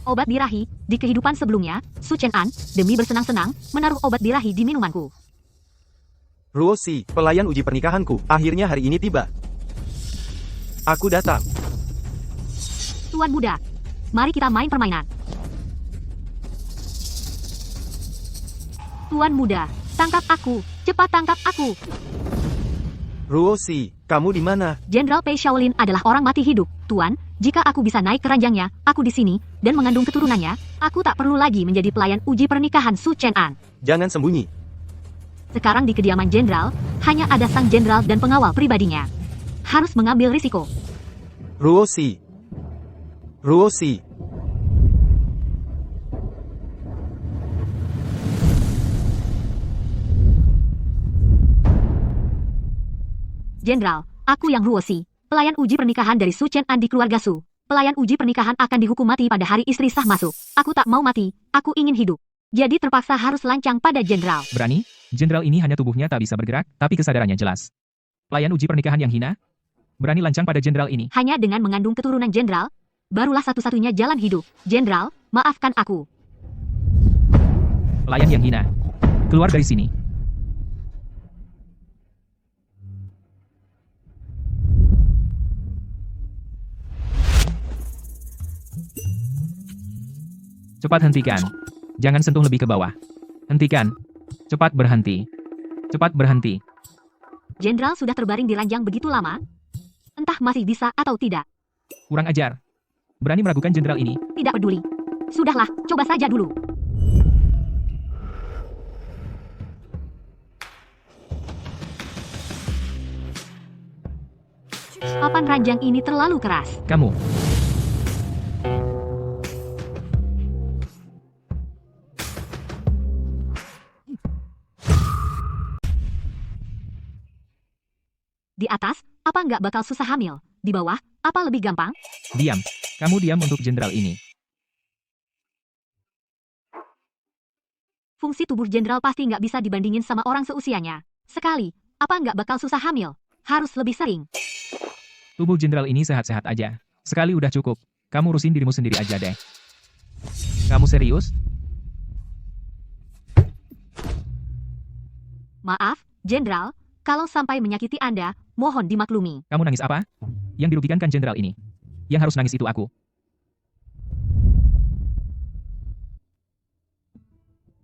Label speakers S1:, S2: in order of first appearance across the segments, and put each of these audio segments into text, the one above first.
S1: Obat birahi, di kehidupan sebelumnya, Su Chen An, demi bersenang-senang, menaruh obat birahi di minumanku.
S2: Ruosi, pelayan uji pernikahanku, akhirnya hari ini tiba. Aku datang.
S1: Tuan muda, mari kita main permainan. Tuan muda, tangkap aku, cepat tangkap aku.
S2: Ruosi, kamu di mana?
S1: Jenderal Pei Shaolin adalah orang mati hidup, Tuan. Jika aku bisa naik keranjangnya, aku di sini, dan mengandung keturunannya, aku tak perlu lagi menjadi pelayan uji pernikahan Su Chen An.
S2: Jangan sembunyi.
S1: Sekarang di kediaman jenderal, hanya ada sang jenderal dan pengawal pribadinya. Harus mengambil risiko.
S2: Ruosi. Ruosi.
S1: Jenderal, aku yang Ruosi, pelayan uji pernikahan dari Su Chen An di keluarga Su. Pelayan uji pernikahan akan dihukum mati pada hari istri sah masuk. Aku tak mau mati, aku ingin hidup. Jadi terpaksa harus lancang pada jenderal.
S3: Berani? Jenderal ini hanya tubuhnya tak bisa bergerak, tapi kesadarannya jelas. Pelayan uji pernikahan yang hina? Berani lancang pada jenderal ini?
S1: Hanya dengan mengandung keturunan jenderal, barulah satu-satunya jalan hidup. Jenderal, maafkan aku.
S3: Pelayan yang hina. Keluar dari sini. Cepat hentikan. Jangan sentuh lebih ke bawah. Hentikan. Cepat berhenti. Cepat berhenti.
S1: Jenderal sudah terbaring di ranjang begitu lama? Entah masih bisa atau tidak.
S3: Kurang ajar. Berani meragukan jenderal ini?
S1: Tidak peduli. Sudahlah, coba saja dulu. Papan ranjang ini terlalu keras.
S3: Kamu.
S1: Di atas, apa nggak bakal susah hamil? Di bawah, apa lebih gampang?
S3: Diam. Kamu diam untuk jenderal ini.
S1: Fungsi tubuh jenderal pasti nggak bisa dibandingin sama orang seusianya. Sekali, apa nggak bakal susah hamil? Harus lebih sering.
S3: Tubuh jenderal ini sehat-sehat aja. Sekali udah cukup. Kamu urusin dirimu sendiri aja deh. Kamu serius?
S1: Maaf, jenderal, kalau sampai menyakiti Anda, mohon dimaklumi.
S3: Kamu nangis apa? Yang dirugikan kan jenderal ini. Yang harus nangis itu aku.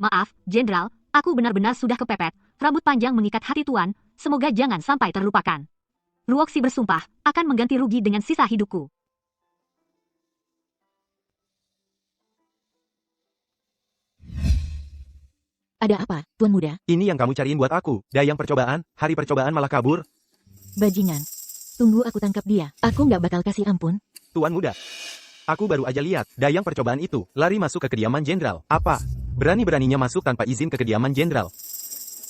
S1: Maaf, jenderal, aku benar-benar sudah kepepet. Rambut panjang mengikat hati Tuan, semoga jangan sampai terlupakan. Ruoxi bersumpah, akan mengganti rugi dengan sisa hidupku.
S4: Ada apa, Tuan Muda?
S2: Ini yang kamu cariin buat aku. Dayang percobaan, hari percobaan malah kabur.
S4: Bajingan. Tunggu aku tangkap dia. Aku nggak bakal kasih ampun.
S2: Tuan muda. Aku baru aja lihat, dayang percobaan itu, lari masuk ke kediaman jenderal. Apa? Berani-beraninya masuk tanpa izin ke kediaman jenderal.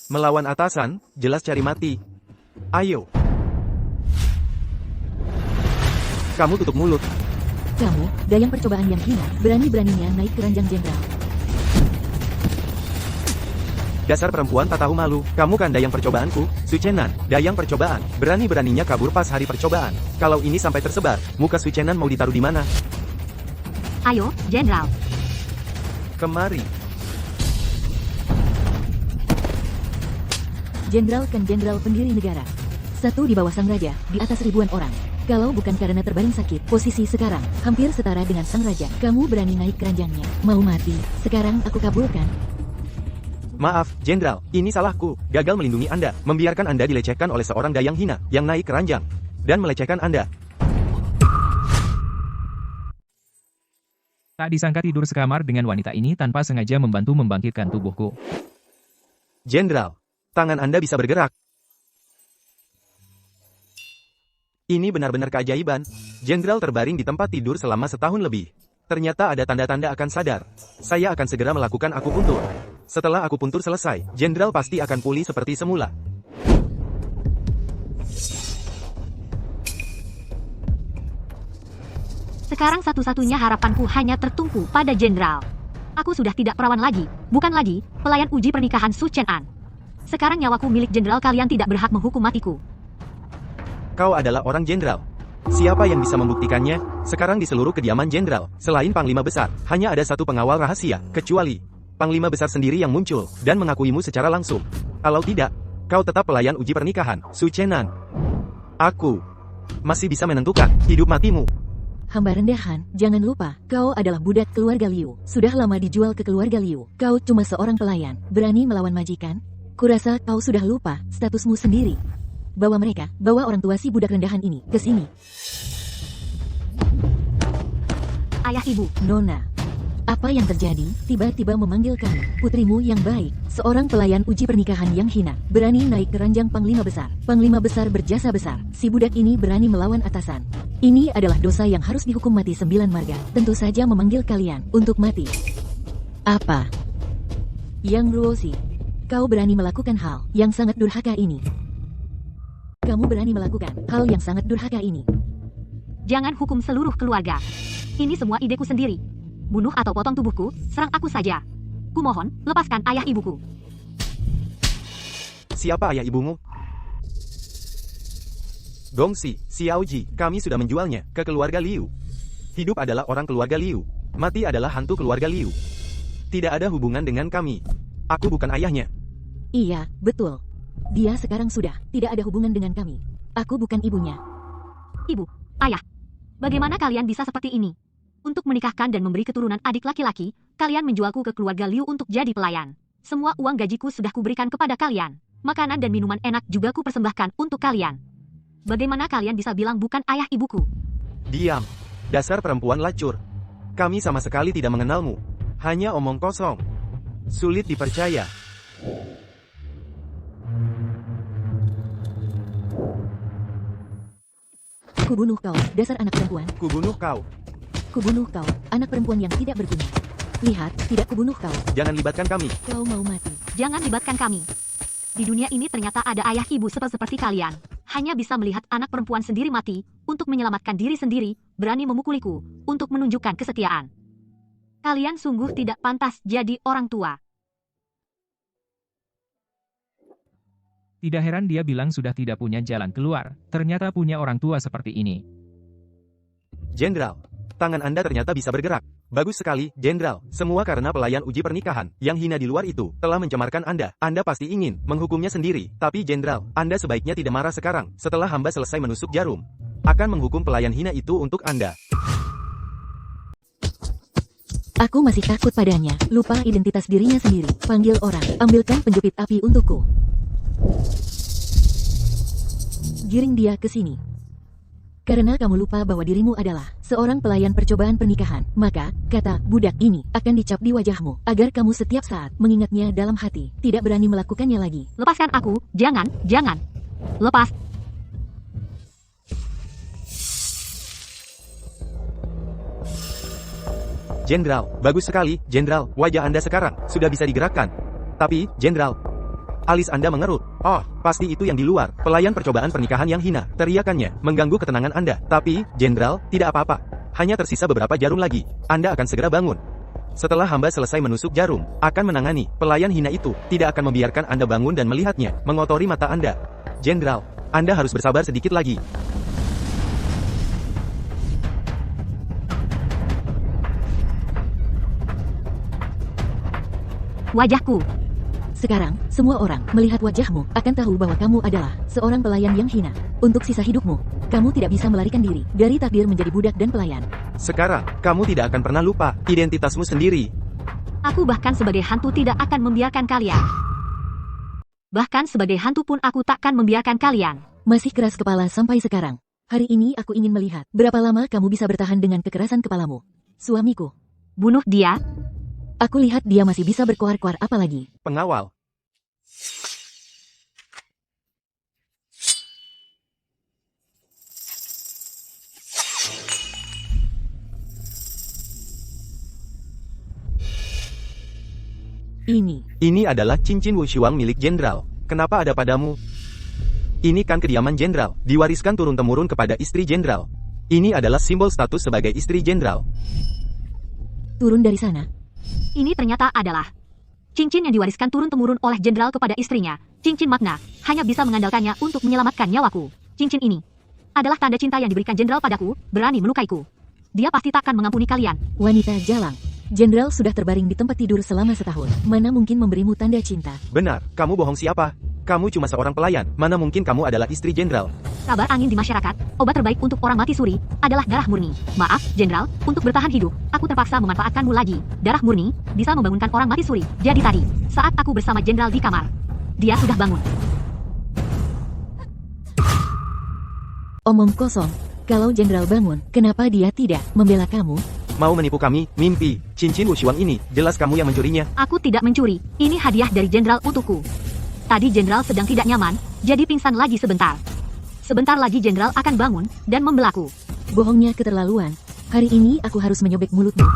S2: Melawan atasan, jelas cari mati. Ayo. Kamu tutup mulut.
S4: Kamu, dayang percobaan yang hina, berani-beraninya naik ke ranjang jenderal.
S2: Dasar perempuan tak tahu malu. Kamu kan dayang percobaanku, Su Chenan, dayang percobaan. Berani-beraninya kabur pas hari percobaan. Kalau ini sampai tersebar, muka Su Chenan mau ditaruh di mana?
S1: Ayo, jenderal.
S2: Kemari.
S4: Jenderal kan jenderal pendiri negara. Satu di bawah sang raja, di atas ribuan orang. Kalau bukan karena terbaring sakit, posisi sekarang hampir setara dengan sang raja. Kamu berani naik keranjangnya, mau mati. Sekarang aku kabulkan.
S2: Maaf, jenderal, ini salahku. Gagal melindungi Anda, membiarkan Anda dilecehkan oleh seorang dayang hina, yang naik keranjang, dan melecehkan Anda.
S3: Tak disangka tidur sekamar dengan wanita ini tanpa sengaja membantu membangkitkan tubuhku.
S2: Jenderal, tangan Anda bisa bergerak. Ini benar-benar keajaiban. Jenderal terbaring di tempat tidur selama setahun lebih. Ternyata ada tanda-tanda akan sadar. Saya akan segera melakukan akupuntur. Setelah akupuntur selesai, jenderal pasti akan pulih seperti semula.
S1: Sekarang satu-satunya harapanku hanya tertumpu pada jenderal. Aku sudah tidak perawan lagi, bukan lagi pelayan uji pernikahan Su Chen An. Sekarang nyawaku milik jenderal, kalian tidak berhak menghukum matiku.
S2: Kau adalah orang jenderal. Siapa yang bisa membuktikannya? Sekarang di seluruh kediaman jenderal, selain Panglima Besar, hanya ada satu pengawal rahasia, kecuali Panglima Besar sendiri yang muncul dan mengakuimu secara langsung. Kalau tidak, kau tetap pelayan uji pernikahan, Su Chenan. Aku masih bisa menentukan hidup matimu.
S4: Hamba rendahan, jangan lupa, kau adalah budak keluarga Liu. Sudah lama dijual ke keluarga Liu. Kau cuma seorang pelayan, berani melawan majikan? Kurasa kau sudah lupa statusmu sendiri. Bawa orang tua si budak rendahan ini ke sini.
S1: Ayah ibu,
S4: Nona, apa yang terjadi? Tiba-tiba memanggil kami, putrimu yang baik, seorang pelayan uji pernikahan yang hina, berani naik ke ranjang Panglima Besar. Panglima Besar berjasa besar, si budak ini berani melawan atasan. Ini adalah dosa yang harus dihukum mati 9 marga. Tentu saja memanggil kalian untuk mati. Apa? Yang Ruosi, kau berani melakukan hal yang sangat durhaka ini. Kamu berani melakukan hal yang sangat durhaka ini.
S1: jangan hukum seluruh keluarga. Ini semua ideku sendiri. Bunuh atau potong tubuhku, serang aku saja. Kumohon, lepaskan ayah ibuku.
S2: Siapa ayah ibumu? Gongxi, Xiaoji, kami sudah menjualnya ke keluarga Liu. Hidup adalah orang keluarga Liu. Mati adalah hantu keluarga Liu. Tidak ada hubungan dengan kami. Aku bukan ayahnya.
S4: Iya, betul. Dia sekarang sudah tidak ada hubungan dengan kami. Aku bukan ibunya.
S1: Ibu, ayah, bagaimana kalian bisa seperti ini? Untuk menikahkan dan memberi keturunan adik laki-laki, kalian menjualku ke keluarga Liu untuk jadi pelayan. Semua uang gajiku sudah kuberikan kepada kalian. Makanan dan minuman enak juga kupersembahkan untuk kalian. Bagaimana kalian bisa bilang bukan ayah ibuku?
S2: Diam. Dasar perempuan lacur. Kami sama sekali tidak mengenalmu. Hanya omong kosong. Sulit dipercaya.
S4: Kubunuh kau, dasar anak perempuan.
S2: Kubunuh kau.
S4: Kubunuh kau, anak perempuan yang tidak berguna. Lihat, tidak kubunuh kau.
S2: Jangan libatkan kami.
S4: Kau mau mati.
S1: Jangan libatkan kami. Di dunia ini ternyata ada ayah ibu seperti kalian. Hanya bisa melihat anak perempuan sendiri mati, untuk menyelamatkan diri sendiri, berani memukuliku, untuk menunjukkan kesetiaan. Kalian sungguh tidak pantas jadi orang tua.
S3: Tidak heran dia bilang sudah tidak punya jalan keluar, ternyata punya orang tua seperti ini.
S2: Jenderal, tangan Anda ternyata bisa bergerak. Bagus sekali, Jenderal. Semua karena pelayan uji pernikahan yang hina di luar itu telah mencemarkan Anda. Anda pasti ingin menghukumnya sendiri. Tapi Jenderal, Anda sebaiknya tidak marah sekarang. Setelah hamba selesai menusuk jarum, akan menghukum pelayan hina itu untuk Anda.
S4: Aku masih takut padanya. Lupa identitas dirinya sendiri. Panggil orang. Ambilkan penjepit api untukku. Giring dia ke sini. Karena kamu lupa bahwa dirimu adalah seorang pelayan percobaan pernikahan, maka, kata budak ini, akan dicap di wajahmu, agar kamu setiap saat mengingatnya dalam hati, tidak berani melakukannya lagi.
S1: Lepaskan aku, jangan. Lepas.
S2: Jenderal, bagus sekali, Jenderal. Wajah Anda sekarang sudah bisa digerakkan. Tapi, Jenderal, alis Anda mengerut. Oh, pasti itu yang di luar. Pelayan percobaan pernikahan yang hina. Teriakannya mengganggu ketenangan Anda. Tapi, Jenderal, tidak apa-apa. Hanya tersisa beberapa jarum lagi. Anda akan segera bangun. Setelah hamba selesai menusuk jarum, akan menangani pelayan hina itu. Tidak akan membiarkan Anda bangun dan melihatnya mengotori mata Anda. Jenderal, Anda harus bersabar sedikit lagi.
S1: Wajahku.
S4: Sekarang, semua orang melihat wajahmu akan tahu bahwa kamu adalah seorang pelayan yang hina. Untuk sisa hidupmu, kamu tidak bisa melarikan diri dari takdir menjadi budak dan pelayan.
S2: Sekarang, kamu tidak akan pernah lupa identitasmu sendiri.
S1: Aku bahkan sebagai hantu tidak akan membiarkan kalian. Bahkan sebagai hantu pun aku takkan membiarkan kalian.
S4: Masih keras kepala sampai sekarang. Hari ini aku ingin melihat berapa lama kamu bisa bertahan dengan kekerasan kepalamu. Suamiku.
S1: Bunuh dia.
S4: Aku lihat dia masih bisa berkoar-koar apalagi.
S2: Pengawal. Ini adalah cincin Wushuang milik Jenderal. Kenapa ada padamu? Ini kan kediaman Jenderal, diwariskan turun-temurun kepada istri Jenderal. Ini adalah simbol status sebagai istri Jenderal.
S4: Turun dari sana.
S1: Ini ternyata adalah cincin yang diwariskan turun-temurun oleh jenderal kepada istrinya. Cincin makna, hanya bisa mengandalkannya untuk menyelamatkan nyawaku. Cincin ini adalah tanda cinta yang diberikan Jenderal padaku, berani melukaiku. Dia pasti takkan mengampuni kalian.
S4: Wanita jalang. Jenderal sudah terbaring di tempat tidur selama setahun. Mana mungkin memberimu tanda cinta?
S2: Benar, kamu bohong siapa? Kamu cuma seorang pelayan. Mana mungkin kamu adalah istri Jenderal?
S1: Kabar angin di masyarakat, obat terbaik untuk orang mati suri, adalah darah murni. Maaf, Jenderal, untuk bertahan hidup, aku terpaksa memanfaatkanmu lagi. Darah murni, bisa membangunkan orang mati suri. Jadi tadi, saat aku bersama Jenderal di kamar, dia sudah bangun.
S4: Omong kosong. Kalau Jenderal bangun, kenapa dia tidak membela kamu?
S2: Mau menipu kami, mimpi. Cincin Wushuang ini, jelas kamu yang mencurinya.
S1: Aku tidak mencuri, ini hadiah dari Jenderal untukku. Tadi Jenderal sedang tidak nyaman, jadi pingsan lagi sebentar. Sebentar lagi Jenderal akan bangun dan membelaku.
S4: Bohongnya keterlaluan. Hari ini aku harus menyobek mulutmu.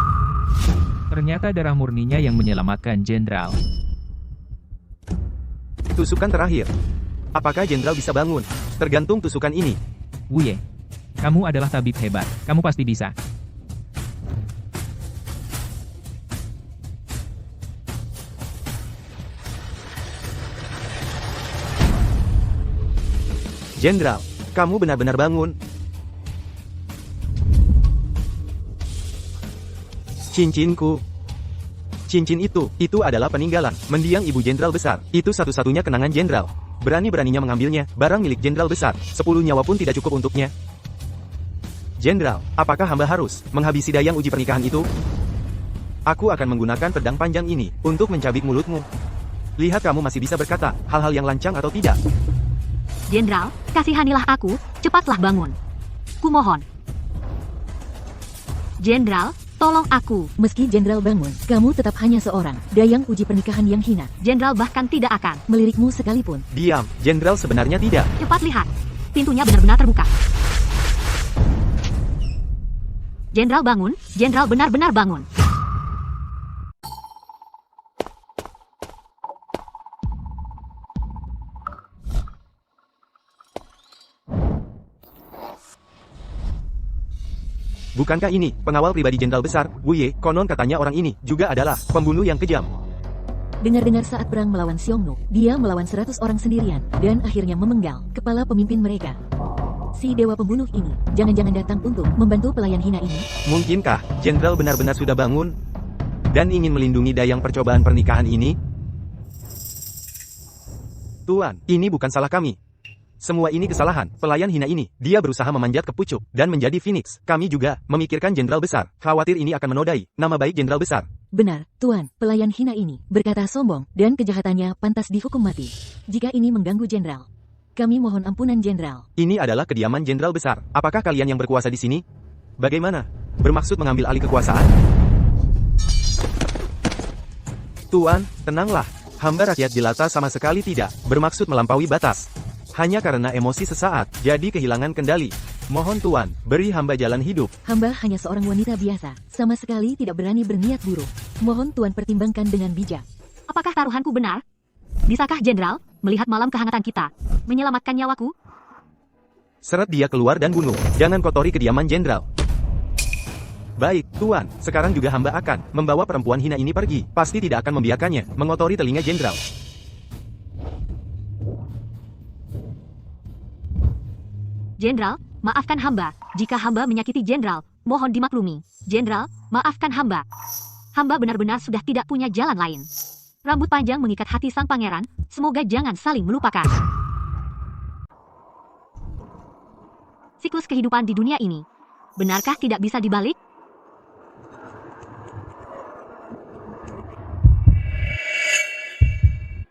S3: Ternyata darah murninya yang menyelamatkan Jenderal.
S2: Tusukan terakhir. Apakah Jenderal bisa bangun? Tergantung tusukan ini.
S3: Wu Ye, kamu adalah tabib hebat. Kamu pasti bisa.
S2: Jenderal, kamu benar-benar bangun. Cincinku. Cincin itu adalah peninggalan, mendiang ibu Jenderal besar. Itu satu-satunya kenangan Jenderal. Berani-beraninya mengambilnya, barang milik Jenderal besar. 10 nyawa pun tidak cukup untuknya. Jenderal, apakah hamba harus menghabisi dayang uji pernikahan itu? Aku akan menggunakan pedang panjang ini untuk mencabik mulutmu. Lihat kamu masih bisa berkata hal-hal yang lancang atau tidak.
S1: Jenderal, kasihanilah aku, cepatlah bangun. Kumohon. Jenderal, tolong aku.
S4: Meski Jenderal bangun, kamu tetap hanya seorang dayang uji pernikahan yang hina.
S1: Jenderal bahkan tidak akan
S4: Melirikmu sekalipun.
S2: Diam, Jenderal sebenarnya tidak.
S1: Cepat lihat. Pintunya benar-benar terbuka. Jenderal bangun, Jenderal benar-benar bangun.
S2: Bukankah ini pengawal pribadi Jenderal besar, Wu Ye? Konon katanya orang ini juga adalah pembunuh yang kejam.
S4: Dengar-dengar saat perang melawan Xiongnu, dia melawan 100 orang sendirian, dan akhirnya memenggal kepala pemimpin mereka. Si dewa pembunuh ini, jangan-jangan datang untuk membantu pelayan hina ini?
S2: Mungkinkah Jenderal benar-benar sudah bangun dan ingin melindungi dayang percobaan pernikahan ini? Tuan, ini bukan salah kami. Semua ini kesalahan pelayan hina ini. Dia berusaha memanjat ke pucuk dan menjadi Phoenix. Kami juga memikirkan Jenderal besar. Khawatir ini akan menodai nama baik Jenderal besar.
S4: Benar, Tuan, pelayan hina ini berkata sombong dan kejahatannya pantas dihukum mati. Jika ini mengganggu Jenderal, kami mohon ampunan Jenderal.
S2: Ini adalah kediaman Jenderal besar. Apakah kalian yang berkuasa di sini? Bagaimana? Bermaksud mengambil alih kekuasaan? Tuan, tenanglah. Hamba rakyat jelata sama sekali tidak bermaksud melampaui batas. Hanya karena emosi sesaat, jadi kehilangan kendali. Mohon Tuan, beri hamba jalan hidup.
S4: Hamba hanya seorang wanita biasa, sama sekali tidak berani berniat buruk. Mohon Tuan pertimbangkan dengan bijak.
S1: Apakah taruhanku benar? Bisakah Jenderal melihat malam kehangatan kita menyelamatkan nyawaku?
S2: Seret dia keluar dan bunuh. Jangan kotori kediaman Jenderal. Baik, Tuan. Sekarang juga hamba akan membawa perempuan hina ini pergi. Pasti tidak akan membiarkannya mengotori telinga Jenderal.
S1: Jenderal, maafkan hamba. Jika hamba menyakiti Jenderal, mohon dimaklumi. Jenderal, maafkan hamba. Hamba benar-benar sudah tidak punya jalan lain. Rambut panjang mengikat hati sang pangeran, semoga jangan saling melupakan. Siklus kehidupan di dunia ini, benarkah tidak bisa dibalik?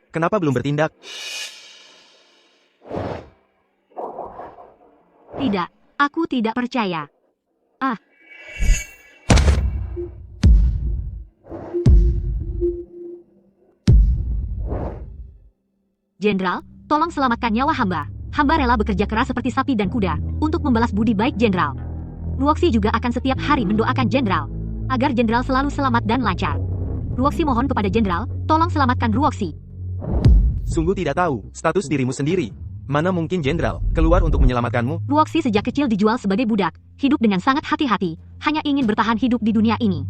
S2: Kenapa belum bertindak?
S1: Tidak, aku tidak percaya. Jenderal, tolong selamatkan nyawa hamba. Hamba rela bekerja keras seperti sapi dan kuda untuk membalas budi baik Jenderal. Luoxi juga akan setiap hari mendoakan Jenderal agar Jenderal selalu selamat dan lancar. Luoxi mohon kepada Jenderal, tolong selamatkan Luoxi.
S2: Sungguh tidak tahu status dirimu sendiri. Mana mungkin Jenderal keluar untuk menyelamatkanmu?
S1: Luoxi sejak kecil dijual sebagai budak, hidup dengan sangat hati-hati, hanya ingin bertahan hidup di dunia ini.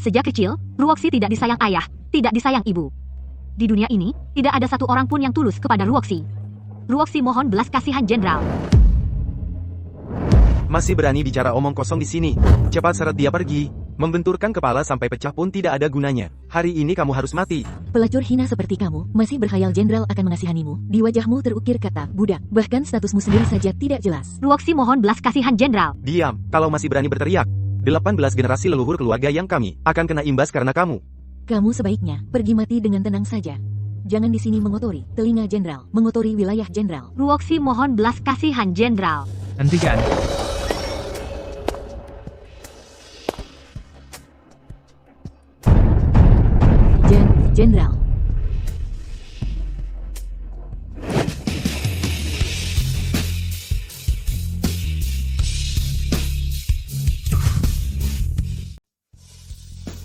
S1: Sejak kecil, Luoxi tidak disayang ayah, tidak disayang ibu. Di dunia ini, tidak ada satu orang pun yang tulus kepada Luoxi. Luoxi mohon belas kasihan Jenderal.
S2: Masih berani bicara omong kosong di sini. Cepat seret dia pergi. Membenturkan kepala sampai pecah pun tidak ada gunanya. Hari ini kamu harus mati.
S4: Pelacur hina seperti kamu, masih berkhayal jenderal akan mengasihanimu. Di wajahmu terukir kata budak, bahkan statusmu sendiri saja tidak jelas.
S1: Ruoxi mohon belas kasihan jenderal.
S2: Diam, kalau masih berani berteriak. 18 generasi leluhur keluarga yang kami akan kena imbas karena kamu.
S4: Kamu sebaiknya pergi mati dengan tenang saja. Jangan di sini mengotori telinga jenderal, mengotori wilayah jenderal.
S1: Ruoxi mohon belas kasihan jenderal.
S3: Hentikan.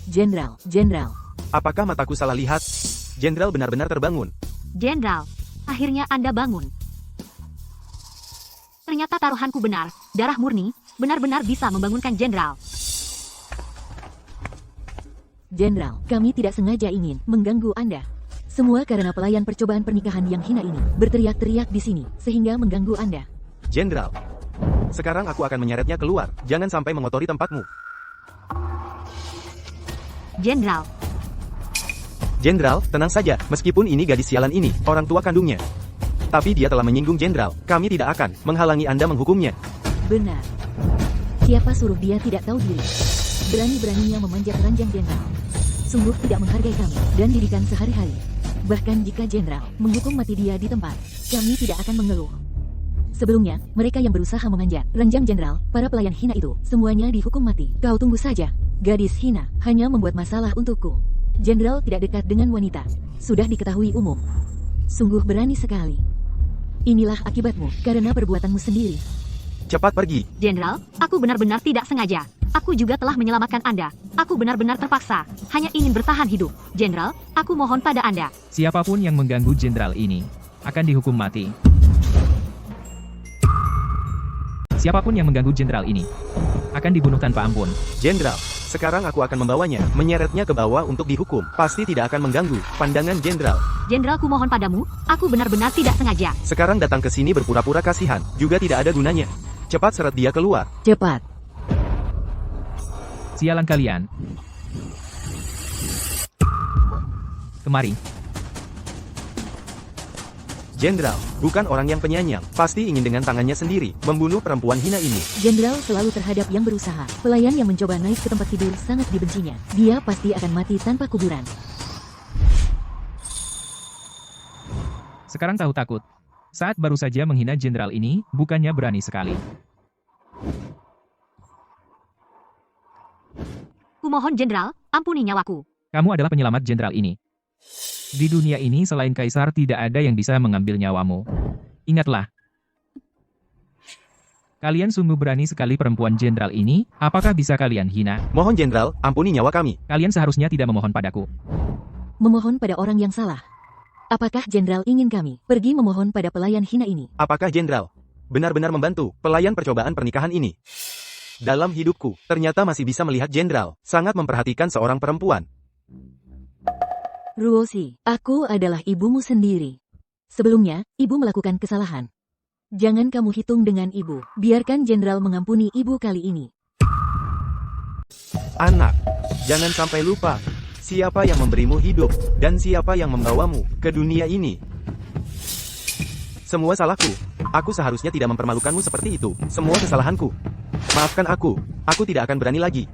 S4: Jenderal. Jenderal.
S2: Apakah mataku salah lihat? Jenderal benar-benar terbangun.
S1: Jenderal, akhirnya Anda bangun. Ternyata taruhanku benar. Darah murni benar-benar bisa membangunkan jenderal.
S4: Jenderal, kami tidak sengaja ingin mengganggu Anda. Semua karena pelayan percobaan pernikahan yang hina ini berteriak-teriak di sini sehingga mengganggu Anda.
S2: Jenderal, sekarang aku akan menyeretnya keluar. Jangan sampai mengotori tempatmu.
S1: Jenderal,
S2: Jenderal, tenang saja. Meskipun ini gadis sialan ini, orang tua kandungnya. Tapi dia telah menyinggung Jenderal. Kami tidak akan menghalangi Anda menghukumnya.
S4: Benar. Siapa suruh dia tidak tahu diri? Berani-beraninya memanjat ranjang jenderal. Sungguh tidak menghargai kami dan didikan sehari-hari. Bahkan jika jenderal menghukum mati dia di tempat, kami tidak akan mengeluh. Sebelumnya, mereka yang berusaha memanjat ranjang jenderal, para pelayan hina itu, semuanya dihukum mati. Kau tunggu saja. Gadis hina hanya membuat masalah untukku. Jenderal tidak dekat dengan wanita. Sudah diketahui umum. Sungguh berani sekali. Inilah akibatmu karena perbuatanmu sendiri.
S2: Cepat pergi.
S1: Jenderal, aku benar-benar tidak sengaja. Aku juga telah menyelamatkan Anda. Aku benar-benar terpaksa. Hanya ingin bertahan hidup. Jenderal, aku mohon pada Anda.
S3: Siapapun yang mengganggu jenderal ini akan dihukum mati. Siapapun yang mengganggu jenderal ini akan dibunuh tanpa ampun.
S2: Jenderal, sekarang aku akan membawanya, menyeretnya ke bawah untuk dihukum. Pasti tidak akan mengganggu pandangan Jenderal.
S1: Jenderal, ku mohon padamu, aku benar-benar tidak sengaja.
S2: Sekarang datang ke sini berpura-pura kasihan, juga tidak ada gunanya. Cepat seret dia keluar.
S4: Cepat.
S3: Sialan kalian. Kemari.
S2: Jenderal, bukan orang yang penyayang, pasti ingin dengan tangannya sendiri membunuh perempuan hina ini.
S4: Jenderal selalu terhadap yang berusaha. Pelayan yang mencoba naik ke tempat tidur sangat dibencinya. Dia pasti akan mati tanpa kuburan.
S3: Sekarang tahu takut. Saat baru saja menghina jenderal ini, bukannya berani sekali.
S1: Kumohon jenderal, ampuni nyawaku.
S3: Kamu adalah penyelamat jenderal ini. Di dunia ini selain kaisar tidak ada yang bisa mengambil nyawamu. Ingatlah. Kalian sungguh berani sekali perempuan jenderal ini, apakah bisa kalian hina?
S2: Mohon Jenderal, ampuni nyawa kami.
S3: Kalian seharusnya tidak memohon padaku.
S4: Memohon pada orang yang salah. Apakah Jenderal ingin kami pergi memohon pada pelayan hina ini?
S2: Apakah Jenderal benar-benar membantu pelayan percobaan pernikahan ini? Dalam hidupku, ternyata masih bisa melihat Jenderal sangat memperhatikan seorang perempuan.
S4: Ruoxi, aku adalah ibumu sendiri. Sebelumnya, ibu melakukan kesalahan. Jangan kamu hitung dengan ibu. Biarkan Jenderal mengampuni ibu kali ini.
S2: Anak, jangan sampai lupa siapa yang memberimu hidup dan siapa yang membawamu ke dunia ini. Semua salahku. Aku seharusnya tidak mempermalukanmu seperti itu. Semua kesalahanku. Maafkan aku tidak akan berani lagi.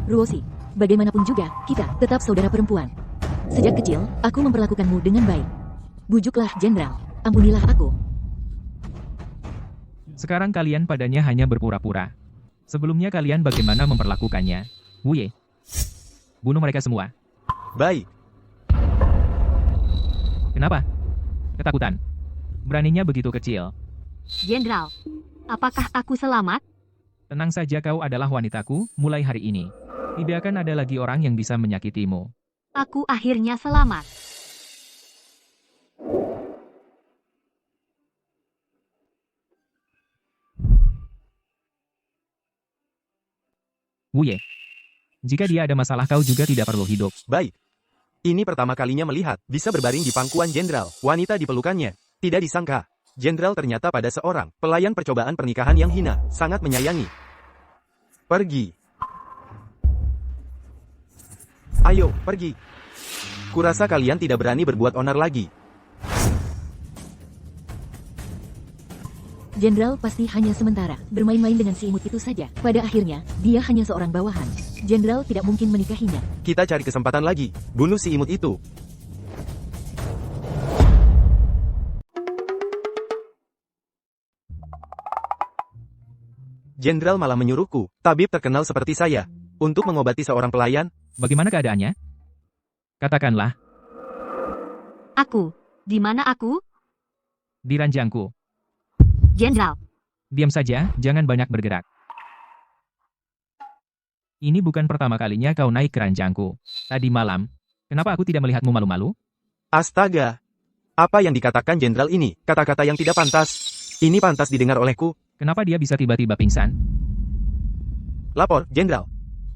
S4: Ruoxi, bagaimanapun juga, kita tetap saudara perempuan. Sejak kecil, aku memperlakukanmu dengan baik. Bujuklah Jenderal, ampunilah aku.
S3: Sekarang kalian padanya hanya berpura-pura. Sebelumnya kalian bagaimana memperlakukannya? Wuye. Bunuh mereka semua.
S2: Baik.
S3: Kenapa? Ketakutan. Beraninya begitu kecil.
S1: Jenderal, apakah aku selamat?
S3: Tenang saja, kau adalah wanitaku, mulai hari ini. Tidak akan ada lagi orang yang bisa menyakitimu.
S1: Aku akhirnya selamat.
S3: Wuye. Jika dia ada masalah kau juga tidak perlu hidup.
S2: Baik. Ini pertama kalinya melihat bisa berbaring di pangkuan Jenderal. Wanita di pelukannya. Tidak disangka. Jenderal ternyata pada seorang pelayan percobaan pernikahan yang hina, sangat menyayangi. Pergi. Ayo, pergi. Kurasa kalian tidak berani berbuat onar lagi.
S4: Jenderal pasti hanya sementara bermain-main dengan si imut itu saja. Pada akhirnya, dia hanya seorang bawahan. Jenderal tidak mungkin menikahinya.
S2: Kita cari kesempatan lagi. Bunuh si imut itu. Jenderal malah menyuruhku, tabib terkenal seperti saya, untuk mengobati seorang pelayan.
S3: Bagaimana keadaannya? Katakanlah,
S1: Aku. Di mana aku?
S3: di ranjangku.
S1: Jenderal.
S3: Diam saja, jangan banyak bergerak. Ini bukan pertama kalinya kau naik ke ranjangku. Tadi malam, kenapa aku tidak melihatmu malu-malu?
S2: Astaga. Apa yang dikatakan jenderal ini? Kata-kata yang tidak pantas. Ini pantas didengar olehku.
S3: Kenapa dia bisa tiba-tiba pingsan?
S2: Lapor, jenderal.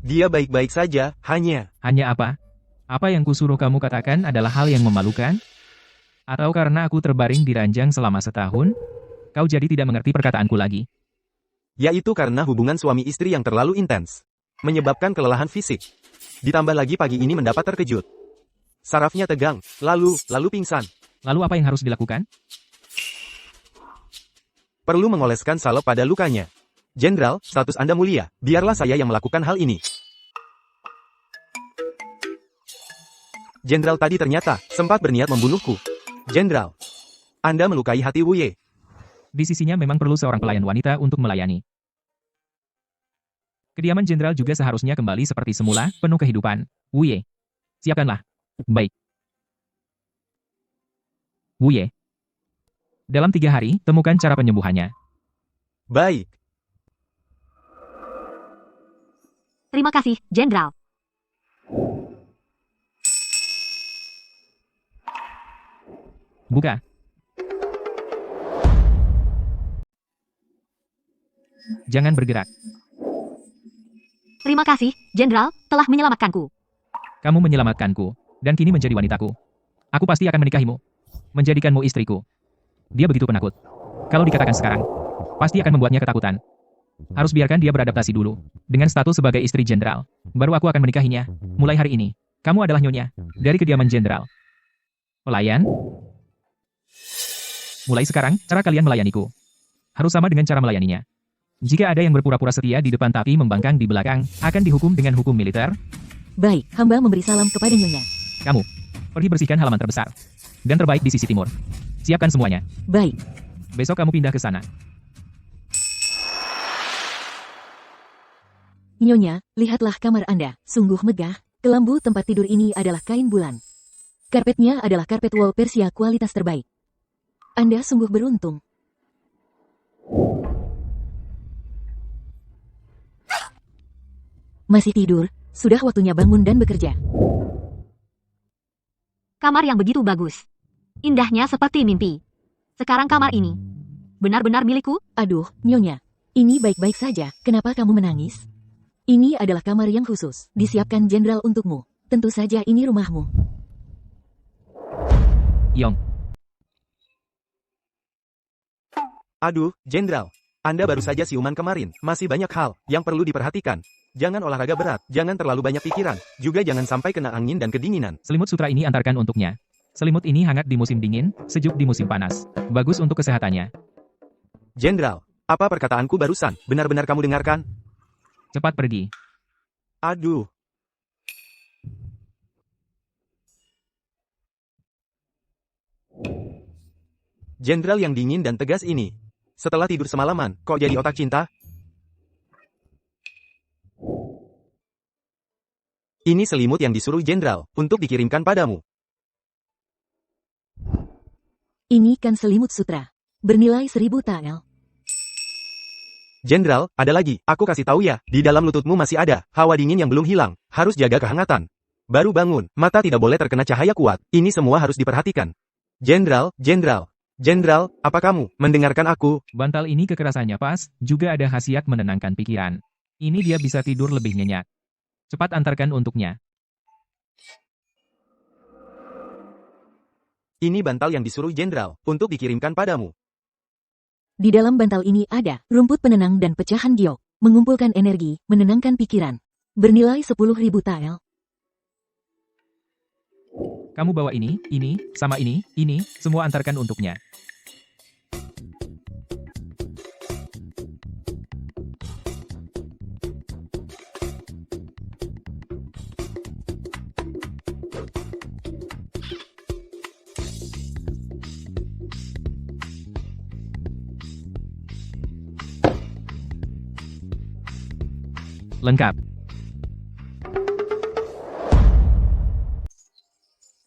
S2: Dia baik-baik saja, hanya...
S3: Hanya apa? Apa yang kusuruh kamu katakan adalah hal yang memalukan? Atau karena aku terbaring di ranjang selama setahun, kau jadi tidak mengerti perkataanku lagi?
S2: Yaitu karena hubungan suami istri yang terlalu intens. Menyebabkan kelelahan fisik. Ditambah lagi pagi ini mendapat terkejut. Sarafnya tegang, lalu pingsan.
S3: Lalu apa yang harus dilakukan?
S2: Perlu mengoleskan salep pada lukanya. Jenderal, status Anda mulia. Biarlah saya yang melakukan hal ini. Jenderal tadi ternyata sempat berniat membunuhku. Jenderal, Anda melukai hati Wuye.
S3: Di sisinya memang perlu seorang pelayan wanita untuk melayani. Kediaman jenderal juga seharusnya kembali seperti semula, penuh kehidupan. Wuye, siapkanlah. Baik. Wuye. Dalam 3 hari, temukan cara penyembuhannya.
S2: Baik.
S1: Terima kasih, Jenderal.
S3: Buka. Jangan bergerak.
S1: Terima kasih, Jenderal, telah menyelamatkanku.
S3: Kamu menyelamatkanku, dan kini menjadi wanitaku. Aku pasti akan menikahimu. Menjadikanmu istriku. Dia begitu penakut. Kalau dikatakan sekarang, pasti akan membuatnya ketakutan. Harus biarkan dia beradaptasi dulu. Dengan status sebagai istri jenderal, baru aku akan menikahinya. Mulai hari ini, kamu adalah nyonya dari kediaman jenderal. Pelayan? Mulai sekarang, cara kalian melayaniku harus sama dengan cara melayaninya. Jika ada yang berpura-pura setia di depan tapi membangkang di belakang, akan dihukum dengan hukum militer.
S4: Baik, hamba memberi salam kepada Nyonya.
S3: Kamu, pergi bersihkan halaman terbesar dan terbaik di sisi timur. Siapkan semuanya.
S4: Baik.
S3: Besok kamu pindah ke sana.
S4: Nyonya, lihatlah kamar Anda. Sungguh megah. Kelambu tempat tidur ini adalah kain bulan. Karpetnya adalah karpet wol Persia kualitas terbaik. Anda sungguh beruntung. Masih tidur? Sudah waktunya bangun dan bekerja.
S1: Kamar yang begitu bagus. Indahnya seperti mimpi. Sekarang kamar ini benar-benar milikku?
S4: Aduh, Nyonya. Ini baik-baik saja. Kenapa kamu menangis? Ini adalah kamar yang khusus. Disiapkan jenderal untukmu. Tentu saja ini rumahmu.
S3: Yong,
S2: Aduh, jenderal. Anda baru saja siuman kemarin. Masih banyak hal yang perlu diperhatikan. Jangan olahraga berat, jangan terlalu banyak pikiran. Juga jangan sampai kena angin dan kedinginan.
S3: selimut sutra ini antarkan untuknya. Selimut ini hangat di musim dingin, sejuk di musim panas. Bagus untuk kesehatannya.
S2: Jenderal, apa perkataanku barusan? Benar-benar kamu dengarkan?
S3: Cepat pergi.
S2: Aduh. Jenderal yang dingin dan tegas ini. Setelah tidur semalaman, kok jadi otak cinta? Ini selimut yang disuruh jenderal untuk dikirimkan padamu.
S4: Ini kan selimut sutra. Bernilai 1000 tael.
S2: Jenderal, ada lagi. Aku kasih tahu ya, di dalam lututmu masih ada hawa dingin yang belum hilang. Harus jaga kehangatan. Baru bangun, mata tidak boleh terkena cahaya kuat. Ini semua harus diperhatikan. Jenderal, apa kamu mendengarkan aku?
S3: Bantal ini kekerasannya pas, juga ada khasiat menenangkan pikiran. Ini dia bisa tidur lebih nyenyak. Cepat antarkan untuknya.
S2: Ini bantal yang disuruh jenderal untuk dikirimkan padamu.
S4: Di dalam bantal ini ada rumput penenang dan pecahan giok. Mengumpulkan energi, menenangkan pikiran. Bernilai 10.000 tael.
S3: Kamu bawa ini, sama ini, semua antarkan untuknya. Lengkap.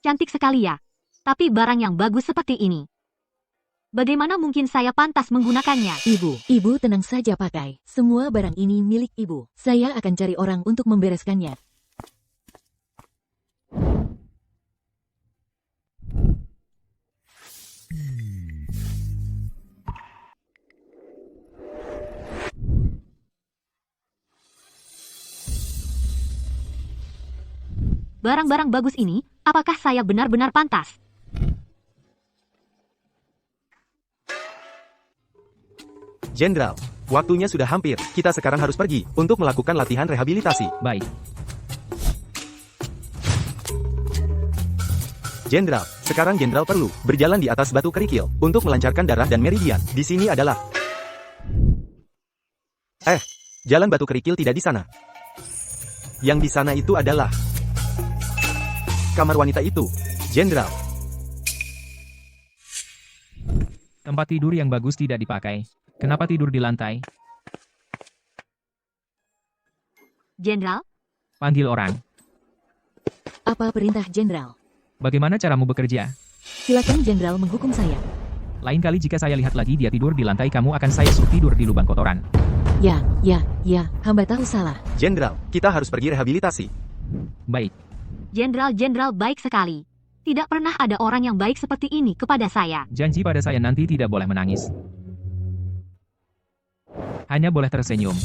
S1: Cantik sekali ya. Tapi barang yang bagus seperti ini. Bagaimana mungkin saya pantas menggunakannya?
S4: Ibu tenang saja pakai. Semua barang ini milik ibu. Saya akan cari orang untuk membereskannya.
S1: Barang-barang bagus ini, apakah saya benar-benar pantas?
S2: Jenderal, waktunya sudah hampir. Kita sekarang harus pergi untuk melakukan latihan rehabilitasi.
S3: Baik.
S2: Jenderal, sekarang Jenderal perlu berjalan di atas batu kerikil untuk melancarkan darah dan meridian. Di sini adalah... jalan batu kerikil tidak di sana. Yang di sana itu adalah... kamar wanita itu, Jenderal.
S3: Tempat tidur yang bagus tidak dipakai. Kenapa tidur di lantai?
S1: Jenderal,
S3: Panggil orang.
S4: Apa perintah Jenderal?
S3: Bagaimana caramu bekerja?
S4: Silakan Jenderal menghukum saya.
S3: Lain kali jika saya lihat lagi dia tidur di lantai, kamu akan saya suruh tidur di lubang kotoran.
S4: Ya, hamba tahu salah.
S2: Jenderal, kita harus pergi rehabilitasi.
S3: Baik.
S1: Jenderal baik sekali. Tidak pernah ada orang yang baik seperti ini kepada saya.
S3: Janji pada saya nanti tidak boleh menangis. Hanya boleh tersenyum.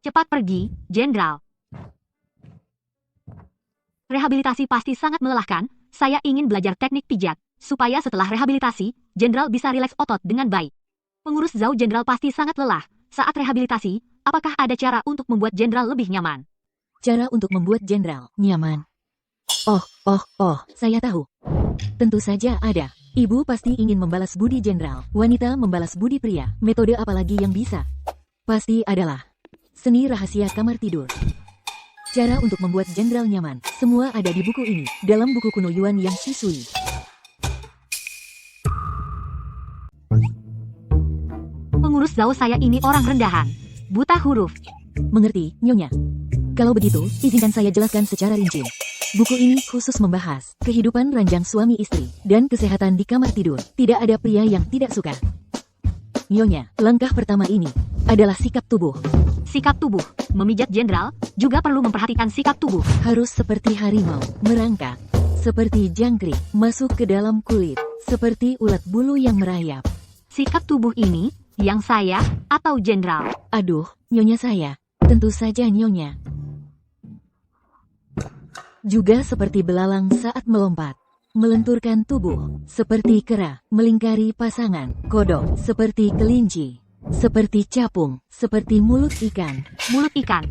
S1: Cepat pergi, Jenderal. Rehabilitasi pasti sangat melelahkan. Saya ingin belajar teknik pijat, supaya setelah rehabilitasi, Jenderal bisa rileks otot dengan baik. Pengurus Zhao Jenderal pasti sangat lelah. Saat rehabilitasi, apakah ada cara untuk membuat Jenderal lebih nyaman?
S4: Cara untuk membuat Jenderal nyaman. Oh, saya tahu. Tentu saja ada. Ibu pasti ingin membalas budi Jenderal. Wanita membalas budi pria. Metode apa lagi yang bisa? Pasti adalah seni rahasia kamar tidur. Cara untuk membuat Jenderal nyaman. Semua ada di buku ini. Dalam buku kuno Yuan yang Shisui.
S1: Pengurus Zhao saya ini orang rendahan. Buta huruf.
S4: Mengerti, Nyonya? Kalau begitu, izinkan saya jelaskan secara rinci. Buku ini khusus membahas kehidupan ranjang suami istri dan kesehatan di kamar tidur. Tidak ada pria yang tidak suka. Nyonya, langkah pertama ini adalah sikap tubuh.
S1: Sikap tubuh, memijat Jenderal, juga perlu memperhatikan sikap tubuh.
S4: Harus seperti harimau, merangkak. Seperti jangkrik, masuk ke dalam kulit. Seperti ulat bulu yang merayap.
S1: Sikap tubuh ini, yang saya, atau Jenderal?
S4: Aduh, Nyonya saya. Tentu saja Nyonya. Juga seperti belalang saat melompat. Melenturkan tubuh, seperti kera, melingkari pasangan. Kodok, seperti kelinci. Seperti capung, seperti mulut ikan.
S1: Mulut ikan.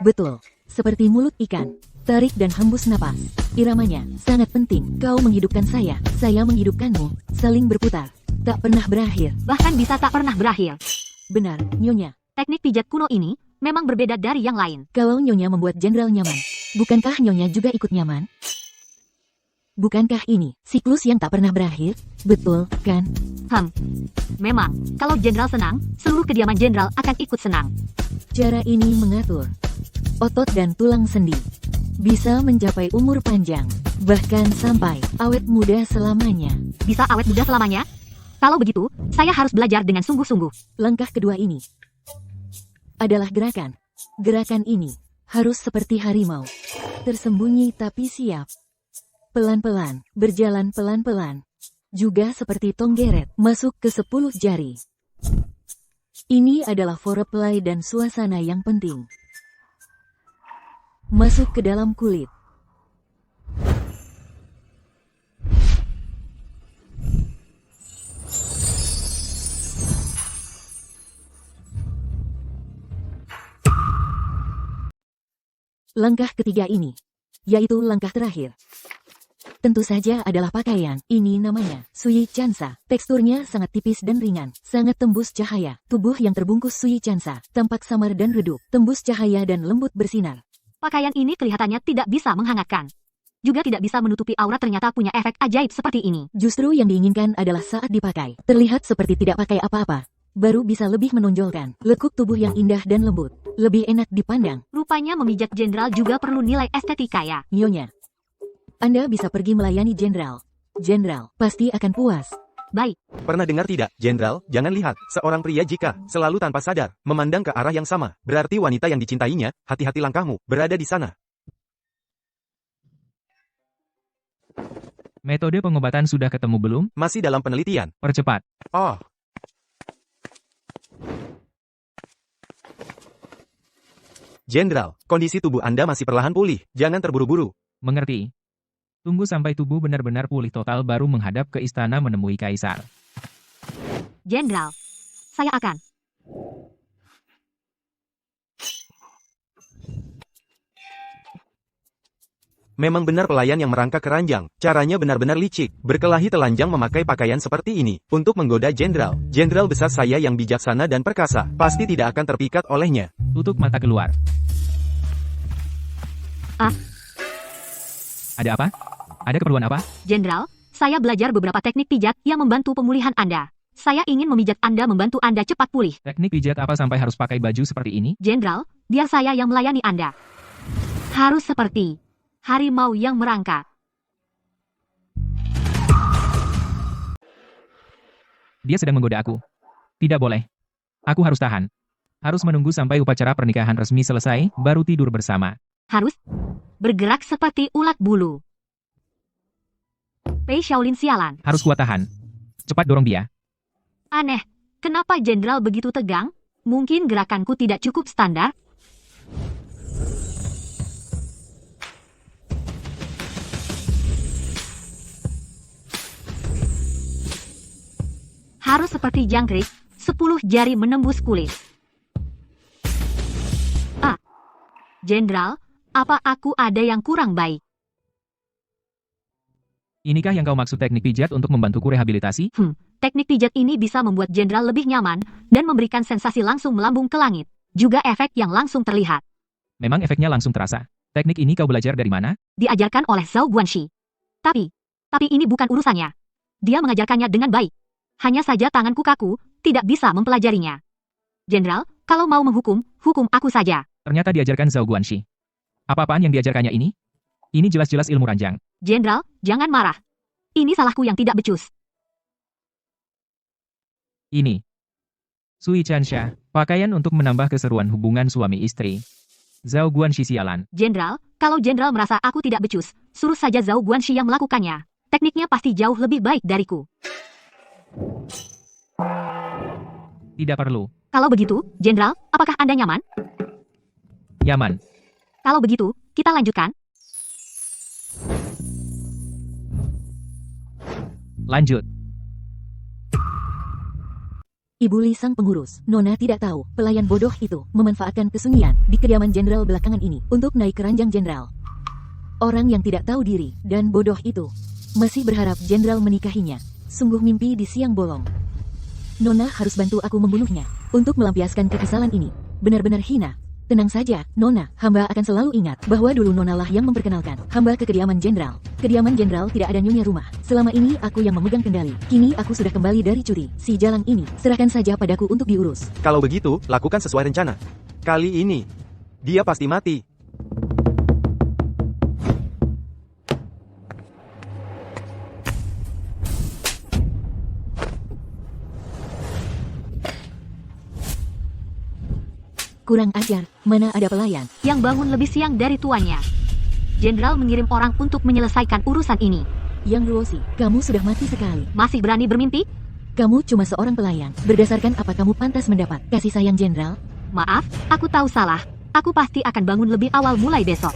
S4: Betul, seperti mulut ikan. Tarik dan hembus napas. Iramanya sangat penting. Kau menghidupkan saya menghidupkanmu. Saling berputar, tak pernah berakhir.
S1: Bahkan bisa tak pernah berakhir.
S4: Benar, Nyonya.
S1: Teknik pijat kuno ini memang berbeda dari yang lain.
S4: Kalau Nyonya membuat Jenderal nyaman, bukankah Nyonya juga ikut nyaman? Bukankah ini siklus yang tak pernah berakhir? Betul, kan?
S1: Memang, kalau Jenderal senang, seluruh kediaman Jenderal akan ikut senang.
S4: Cara ini mengatur otot dan tulang sendi. Bisa mencapai umur panjang, bahkan sampai awet muda selamanya.
S1: Bisa awet muda selamanya? Kalau begitu, saya harus belajar dengan sungguh-sungguh.
S4: Langkah kedua ini adalah gerakan. Gerakan ini harus seperti harimau. Tersembunyi tapi siap. Pelan-pelan, berjalan pelan-pelan. Juga seperti tonggeret, masuk ke 10 jari. Ini adalah foreplay dan suasana yang penting. Masuk ke dalam kulit. Langkah ketiga ini, yaitu langkah terakhir. Tentu saja adalah pakaian. Ini namanya Sui Chansa. Teksturnya sangat tipis dan ringan, sangat tembus cahaya. Tubuh yang terbungkus Sui Chansa tampak samar dan redup, tembus cahaya dan lembut bersinar.
S1: Pakaian ini kelihatannya tidak bisa menghangatkan. Juga tidak bisa menutupi aura, ternyata punya efek ajaib seperti ini.
S4: Justru yang diinginkan adalah saat dipakai, terlihat seperti tidak pakai apa-apa. Baru bisa lebih menonjolkan lekuk tubuh yang indah dan lembut. Lebih enak dipandang.
S1: Rupanya memijat jenderal juga perlu nilai estetika ya.
S4: Nyonya, Anda bisa pergi melayani jenderal. Jenderal pasti akan puas.
S1: Baik,
S2: Pernah dengar tidak, Jenderal? Jangan lihat, seorang pria jika selalu tanpa sadar memandang ke arah yang sama, berarti wanita yang dicintainya, hati-hati langkahmu, berada di sana.
S3: Metode pengobatan sudah ketemu belum?
S2: Masih dalam penelitian.
S3: Percepat.
S2: Oh. Jenderal, kondisi tubuh Anda masih perlahan pulih, jangan terburu-buru.
S3: Mengerti. Tunggu sampai tubuh benar-benar pulih total baru menghadap ke istana menemui kaisar.
S1: jenderal. Saya akan.
S2: Memang benar pelayan yang merangkak keranjang, caranya benar-benar licik, berkelahi telanjang memakai pakaian seperti ini, untuk menggoda jenderal. Jenderal besar saya yang bijaksana dan perkasa, pasti tidak akan terpikat olehnya.
S3: Tutup mata keluar.
S1: Ah.
S3: Ada apa? Ada keperluan apa?
S1: Jenderal, saya belajar beberapa teknik pijat yang membantu pemulihan Anda. Saya ingin memijat Anda, membantu Anda cepat pulih.
S3: Teknik pijat apa sampai harus pakai baju seperti ini?
S1: Jenderal, biar saya yang melayani Anda. Harus seperti harimau yang merangkak.
S3: Dia sedang menggoda aku. Tidak boleh. Aku harus tahan. Harus menunggu sampai upacara pernikahan resmi selesai, baru tidur bersama.
S1: Harus bergerak seperti ulat bulu. Pei Shaolin sialan.
S3: Harus kuat tahan. Cepat dorong dia.
S1: Aneh, kenapa jenderal begitu tegang? Mungkin gerakanku tidak cukup standar? Harus seperti jangkrik, 10 jari menembus kulit. Ah, jenderal, apa aku ada yang kurang baik?
S3: Inikah yang kau maksud teknik pijat untuk membantuku rehabilitasi?
S1: Teknik pijat ini bisa membuat jenderal lebih nyaman dan memberikan sensasi langsung melambung ke langit. Juga efek yang langsung terlihat.
S3: Memang efeknya langsung terasa. Teknik ini kau belajar dari mana?
S1: Diajarkan oleh Zhao Guanxi. Tapi ini bukan urusannya. Dia mengajarkannya dengan baik. Hanya saja tanganku kaku, tidak bisa mempelajarinya. Jenderal, kalau mau menghukum, hukum aku saja.
S3: Ternyata diajarkan Zhao Guanxi. Apa-apaan yang diajarkannya ini? Ini jelas-jelas ilmu ranjang.
S1: Jenderal, jangan marah. Ini salahku yang tidak becus.
S3: Ini. Sui Chansha, pakaian untuk menambah keseruan hubungan suami istri. Zhao Guanxi sialan.
S1: Jenderal, kalau jenderal merasa aku tidak becus, suruh saja Zhao Guanxi yang melakukannya. Tekniknya pasti jauh lebih baik dariku.
S3: Tidak perlu.
S1: Kalau begitu, jenderal, apakah Anda nyaman?
S3: Nyaman.
S1: Kalau begitu, kita lanjutkan.
S3: Lanjut.
S4: Ibu Li sang pengurus, Nona tidak tahu, pelayan bodoh itu memanfaatkan kesunyian di kediaman jenderal belakangan ini untuk naik ke ranjang jenderal. Orang yang tidak tahu diri dan bodoh itu masih berharap jenderal menikahinya. Sungguh mimpi di siang bolong. Nona harus bantu aku membunuhnya untuk melampiaskan kekesalan ini. Benar-benar hina. Tenang saja, Nona. Hamba akan selalu ingat bahwa dulu Nona lah yang memperkenalkan hamba ke kediaman jenderal. Kediaman jenderal tidak ada nyonya rumah. Selama ini aku yang memegang kendali. Kini aku sudah kembali dari cuti. Si jalang ini, serahkan saja padaku untuk diurus.
S2: Kalau begitu, lakukan sesuai rencana. Kali ini, dia pasti mati.
S4: Kurang ajar, mana ada pelayan?
S1: Yang bangun lebih siang dari tuannya. Jenderal mengirim orang untuk menyelesaikan urusan ini.
S4: Yang Ruosi, kamu sudah mati sekali.
S1: Masih berani bermimpi?
S4: Kamu cuma seorang pelayan. Berdasarkan apa kamu pantas mendapat kasih sayang Jenderal?
S1: Maaf, aku tahu salah. Aku pasti akan bangun lebih awal mulai besok.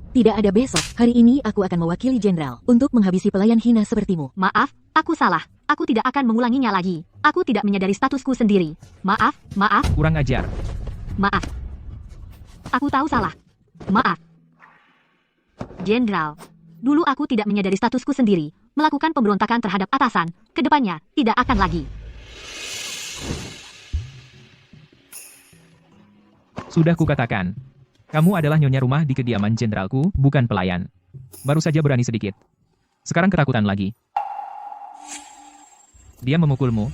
S4: Tidak ada besok. Hari ini aku akan mewakili Jenderal untuk menghabisi pelayan hina sepertimu.
S1: Maaf, aku salah. Aku tidak akan mengulanginya lagi. Aku tidak menyadari statusku sendiri. Maaf, maaf,
S3: Kurang ajar.
S1: maaf. Aku tahu salah. Maaf. Jenderal, dulu aku tidak menyadari statusku sendiri. Melakukan pemberontakan terhadap atasan. Kedepannya, tidak akan lagi.
S3: Sudah kukatakan. Kamu adalah nyonya rumah di kediaman jenderalku, bukan pelayan. Baru saja berani sedikit. Sekarang ketakutan lagi. Dia memukulmu.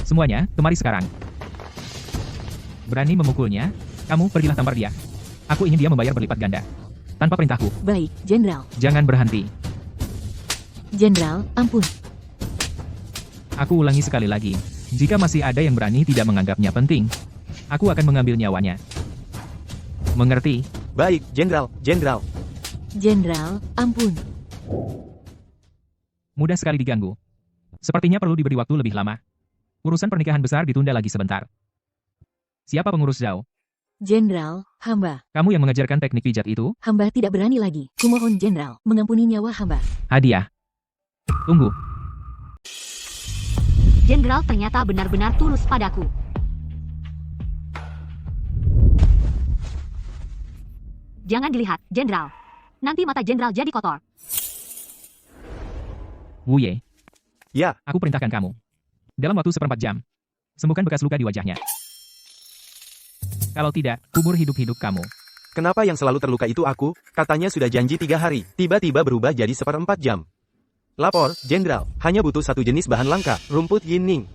S3: Semuanya, kemari sekarang. Berani memukulnya? Kamu pergilah tampar dia. Aku ingin dia membayar berlipat ganda. Tanpa perintahku.
S4: Baik, Jenderal.
S3: Jangan berhenti.
S4: Jenderal, ampun.
S3: Aku ulangi sekali lagi. Jika masih ada yang berani tidak menganggapnya penting, aku akan mengambil nyawanya. Mengerti?
S2: Baik, Jenderal, Jenderal.
S4: Jenderal, ampun.
S3: Mudah sekali diganggu. Sepertinya perlu diberi waktu lebih lama. Urusan pernikahan besar ditunda lagi sebentar. Siapa pengurus Zhao?
S4: Jenderal, hamba.
S3: Kamu yang mengajarkan teknik pijat itu?
S4: Hamba tidak berani lagi. Kumohon Jenderal, mengampuni nyawa hamba.
S3: Hadiah. Tunggu.
S1: Jenderal ternyata benar-benar tulus padaku. Jangan dilihat, Jenderal. Nanti mata Jenderal jadi kotor.
S3: Wu Ye,
S2: Ya,
S3: aku perintahkan kamu. Dalam waktu 1/4 jam, sembuhkan bekas luka di wajahnya. Kalau tidak, kubur hidup-hidup kamu.
S2: kenapa yang selalu terluka itu aku? Katanya sudah janji 3 hari. Tiba-tiba berubah jadi 1/4 jam. Lapor, Jenderal. Hanya butuh satu jenis bahan langka, rumput Yinning.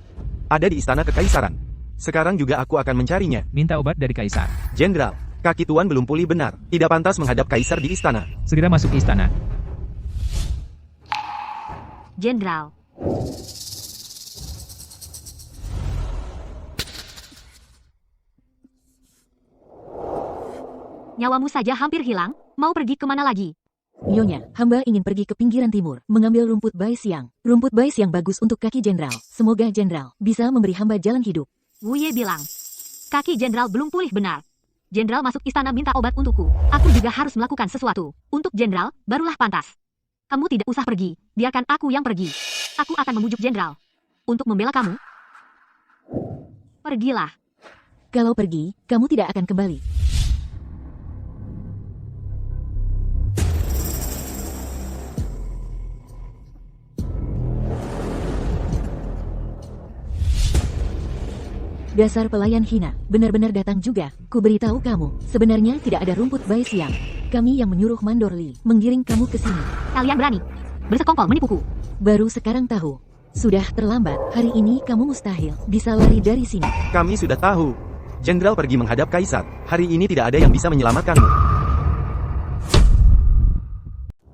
S2: Ada di istana kekaisaran. Sekarang juga aku akan mencarinya.
S3: Minta obat dari kaisar.
S2: Jenderal, kaki tuan belum pulih benar. Tidak pantas menghadap kaisar di istana.
S3: Segera masuk ke istana.
S1: Jenderal. Nyawamu saja hampir hilang, mau pergi kemana lagi?
S4: Nyonya, hamba ingin pergi ke pinggiran timur, mengambil rumput bai siang. Rumput bai siang bagus untuk kaki Jenderal. Semoga Jenderal bisa memberi hamba jalan hidup.
S1: Wu Ye bilang, kaki Jenderal belum pulih benar. Jenderal masuk istana minta obat untukku. Aku juga harus melakukan sesuatu. Untuk Jenderal, barulah pantas. Kamu tidak usah pergi, biarkan aku yang pergi. Aku akan memujuk Jenderal. Untuk membela kamu. Pergilah.
S4: Kalau pergi, kamu tidak akan kembali. Dasar pelayan hina, benar-benar datang juga. Ku beritahu kamu, sebenarnya tidak ada rumput bai siang. Kami yang menyuruh Mandor Li menggiring kamu ke sini.
S1: Kalian berani bersekongkol menipuku.
S4: Baru sekarang tahu. Sudah terlambat. Hari ini kamu mustahil bisa lari dari sini.
S2: Kami sudah tahu. Jenderal pergi menghadap kaisar. Hari ini tidak ada yang bisa menyelamatkanmu.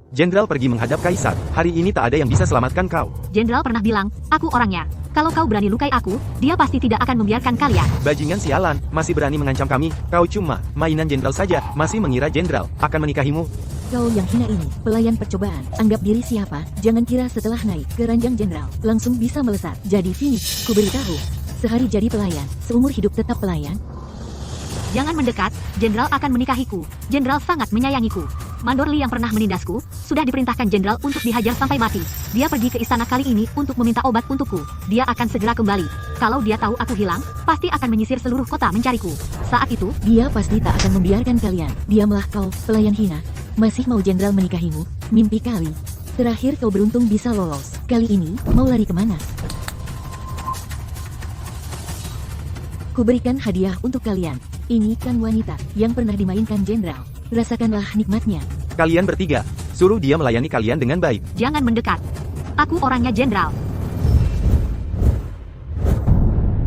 S2: Jenderal pergi menghadap kaisar. Hari ini tak ada yang bisa selamatkan kau.
S1: Jenderal pernah bilang, aku orangnya. Kalau kau berani lukai aku, dia pasti tidak akan membiarkan kalian.
S2: Bajingan sialan, masih berani mengancam kami. Kau cuma mainan jenderal saja, masih mengira jenderal akan menikahimu.
S4: Kau yang hina ini, pelayan percobaan. Anggap diri siapa, jangan kira setelah naik ke ranjang jenderal, langsung bisa melesat. Jadi finish, ku beritahu. Sehari jadi pelayan, seumur hidup tetap pelayan.
S1: Jangan mendekat, Jenderal akan menikahiku. Jenderal sangat menyayangiku. Mandor Li yang pernah menindasku, sudah diperintahkan Jenderal untuk dihajar sampai mati. Dia pergi ke istana kali ini untuk meminta obat untukku. Dia akan segera kembali. Kalau dia tahu aku hilang, pasti akan menyisir seluruh kota mencariku. Saat itu,
S4: Dia pasti tak akan membiarkan kalian. Diamlah kau, pelayan hina. Masih mau Jenderal menikahimu? Mimpi kali. Terakhir kau beruntung bisa lolos. Kali ini, mau lari kemana? Kuberikan hadiah untuk kalian. Ini kan wanita yang pernah dimainkan Jenderal. Rasakanlah nikmatnya.
S2: Kalian bertiga, suruh dia melayani kalian dengan baik.
S1: jangan mendekat. Aku orangnya Jenderal.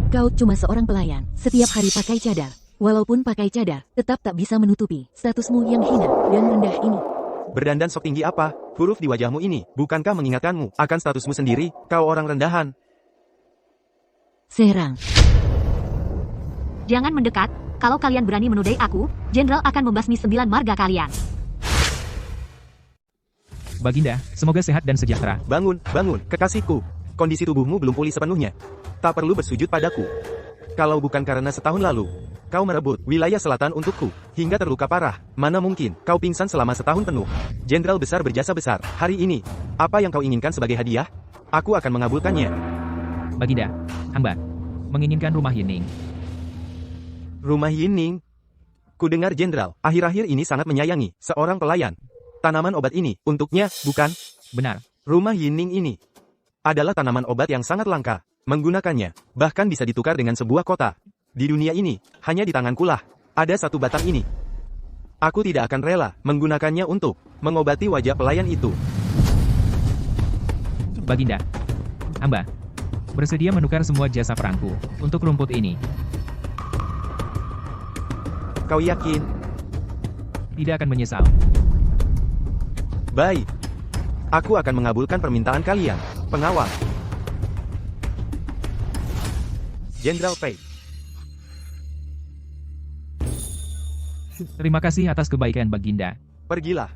S4: Kau cuma seorang pelayan, setiap hari pakai cadar. Walaupun pakai cadar, tetap tak bisa menutupi statusmu yang hina dan rendah ini.
S2: Berdandan sok tinggi apa? Huruf di wajahmu ini, bukankah mengingatkanmu akan statusmu sendiri? Kau orang rendahan.
S4: Serang.
S1: Jangan mendekat, kalau kalian berani menodai aku, Jenderal akan membasmi 9 marga kalian.
S3: Baginda, semoga sehat dan sejahtera.
S2: Bangun, bangun, kekasihku. Kondisi tubuhmu belum pulih sepenuhnya. Tak perlu bersujud padaku. Kalau bukan karena setahun lalu, kau merebut wilayah selatan untukku, hingga terluka parah, mana mungkin kau pingsan selama setahun penuh. Jenderal besar berjasa besar, hari ini, apa yang kau inginkan sebagai hadiah? Aku akan mengabulkannya.
S3: Baginda, hamba menginginkan rumah Yining.
S2: Rumah Yining? Kudengar Jenderal, akhir-akhir ini sangat menyayangi seorang pelayan. Tanaman obat ini, untuknya, bukan?
S3: Benar.
S2: Rumah Yining ini adalah tanaman obat yang sangat langka. Menggunakannya, bahkan bisa ditukar dengan sebuah kota. Di dunia ini, hanya di tangankulah ada satu batang ini. Aku tidak akan rela menggunakannya untuk mengobati wajah pelayan itu.
S3: Baginda, hamba bersedia menukar semua jasa perangku untuk rumput ini.
S2: Kau yakin?
S3: Tidak akan menyesal.
S2: Baik. Aku akan mengabulkan permintaan kalian, pengawal. Jenderal Pei.
S3: Terima kasih atas kebaikan Baginda.
S2: Pergilah.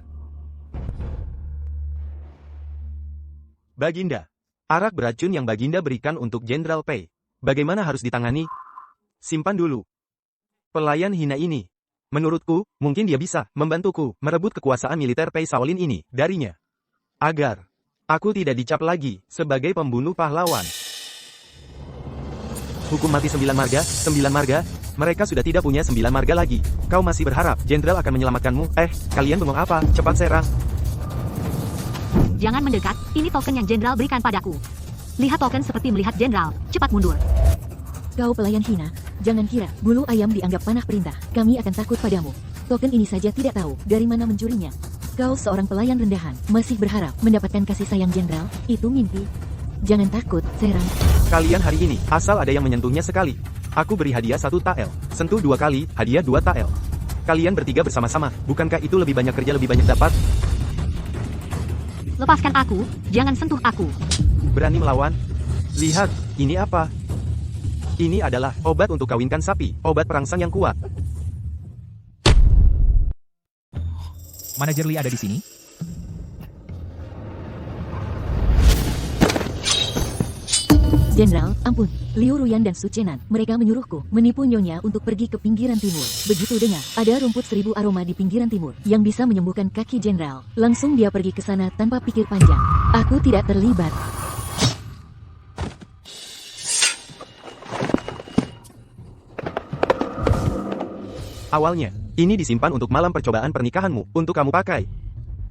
S2: Baginda. Arak beracun yang Baginda berikan untuk Jenderal Pei. Bagaimana harus ditangani? Simpan dulu. Pelayan hina ini. Menurutku, mungkin dia bisa membantuku merebut kekuasaan militer Pei Shaolin ini darinya. Agar aku tidak dicap lagi sebagai pembunuh pahlawan. Hukum mati 9 marga, 9 marga. Mereka sudah tidak punya 9 marga lagi. Kau masih berharap Jenderal akan menyelamatkanmu? Kalian bengong apa? Cepat serang.
S1: Jangan mendekat, ini token yang Jenderal berikan padaku. Lihat token seperti melihat Jenderal, cepat mundur.
S4: Kau pelayan hina, jangan kira bulu ayam dianggap panah perintah. Kami akan takut padamu. Token ini saja tidak tahu dari mana mencurinya. Kau seorang pelayan rendahan, masih berharap mendapatkan kasih sayang Jenderal? Itu mimpi. Jangan takut, serang.
S2: Kalian hari ini, asal ada yang menyentuhnya sekali, aku beri hadiah 1 tael. Sentuh 2 kali, hadiah 2 tael. Kalian bertiga bersama-sama, bukankah itu lebih banyak kerja lebih banyak dapat?
S1: Lepaskan aku, jangan sentuh aku.
S2: Berani melawan? Lihat, ini apa? Ini adalah obat untuk kawinkan sapi, obat perangsang yang kuat.
S3: Manajer Li ada di sini?
S4: Jenderal, ampun. Liu Ruyan dan Su Chenan, mereka menyuruhku menipu Nyonya untuk pergi ke pinggiran timur. Begitu dengar, ada rumput 1000 aroma di pinggiran timur yang bisa menyembuhkan kaki Jenderal. Langsung dia pergi ke sana tanpa pikir panjang. Aku tidak terlibat.
S2: Awalnya, ini disimpan untuk malam percobaan pernikahanmu, untuk kamu pakai.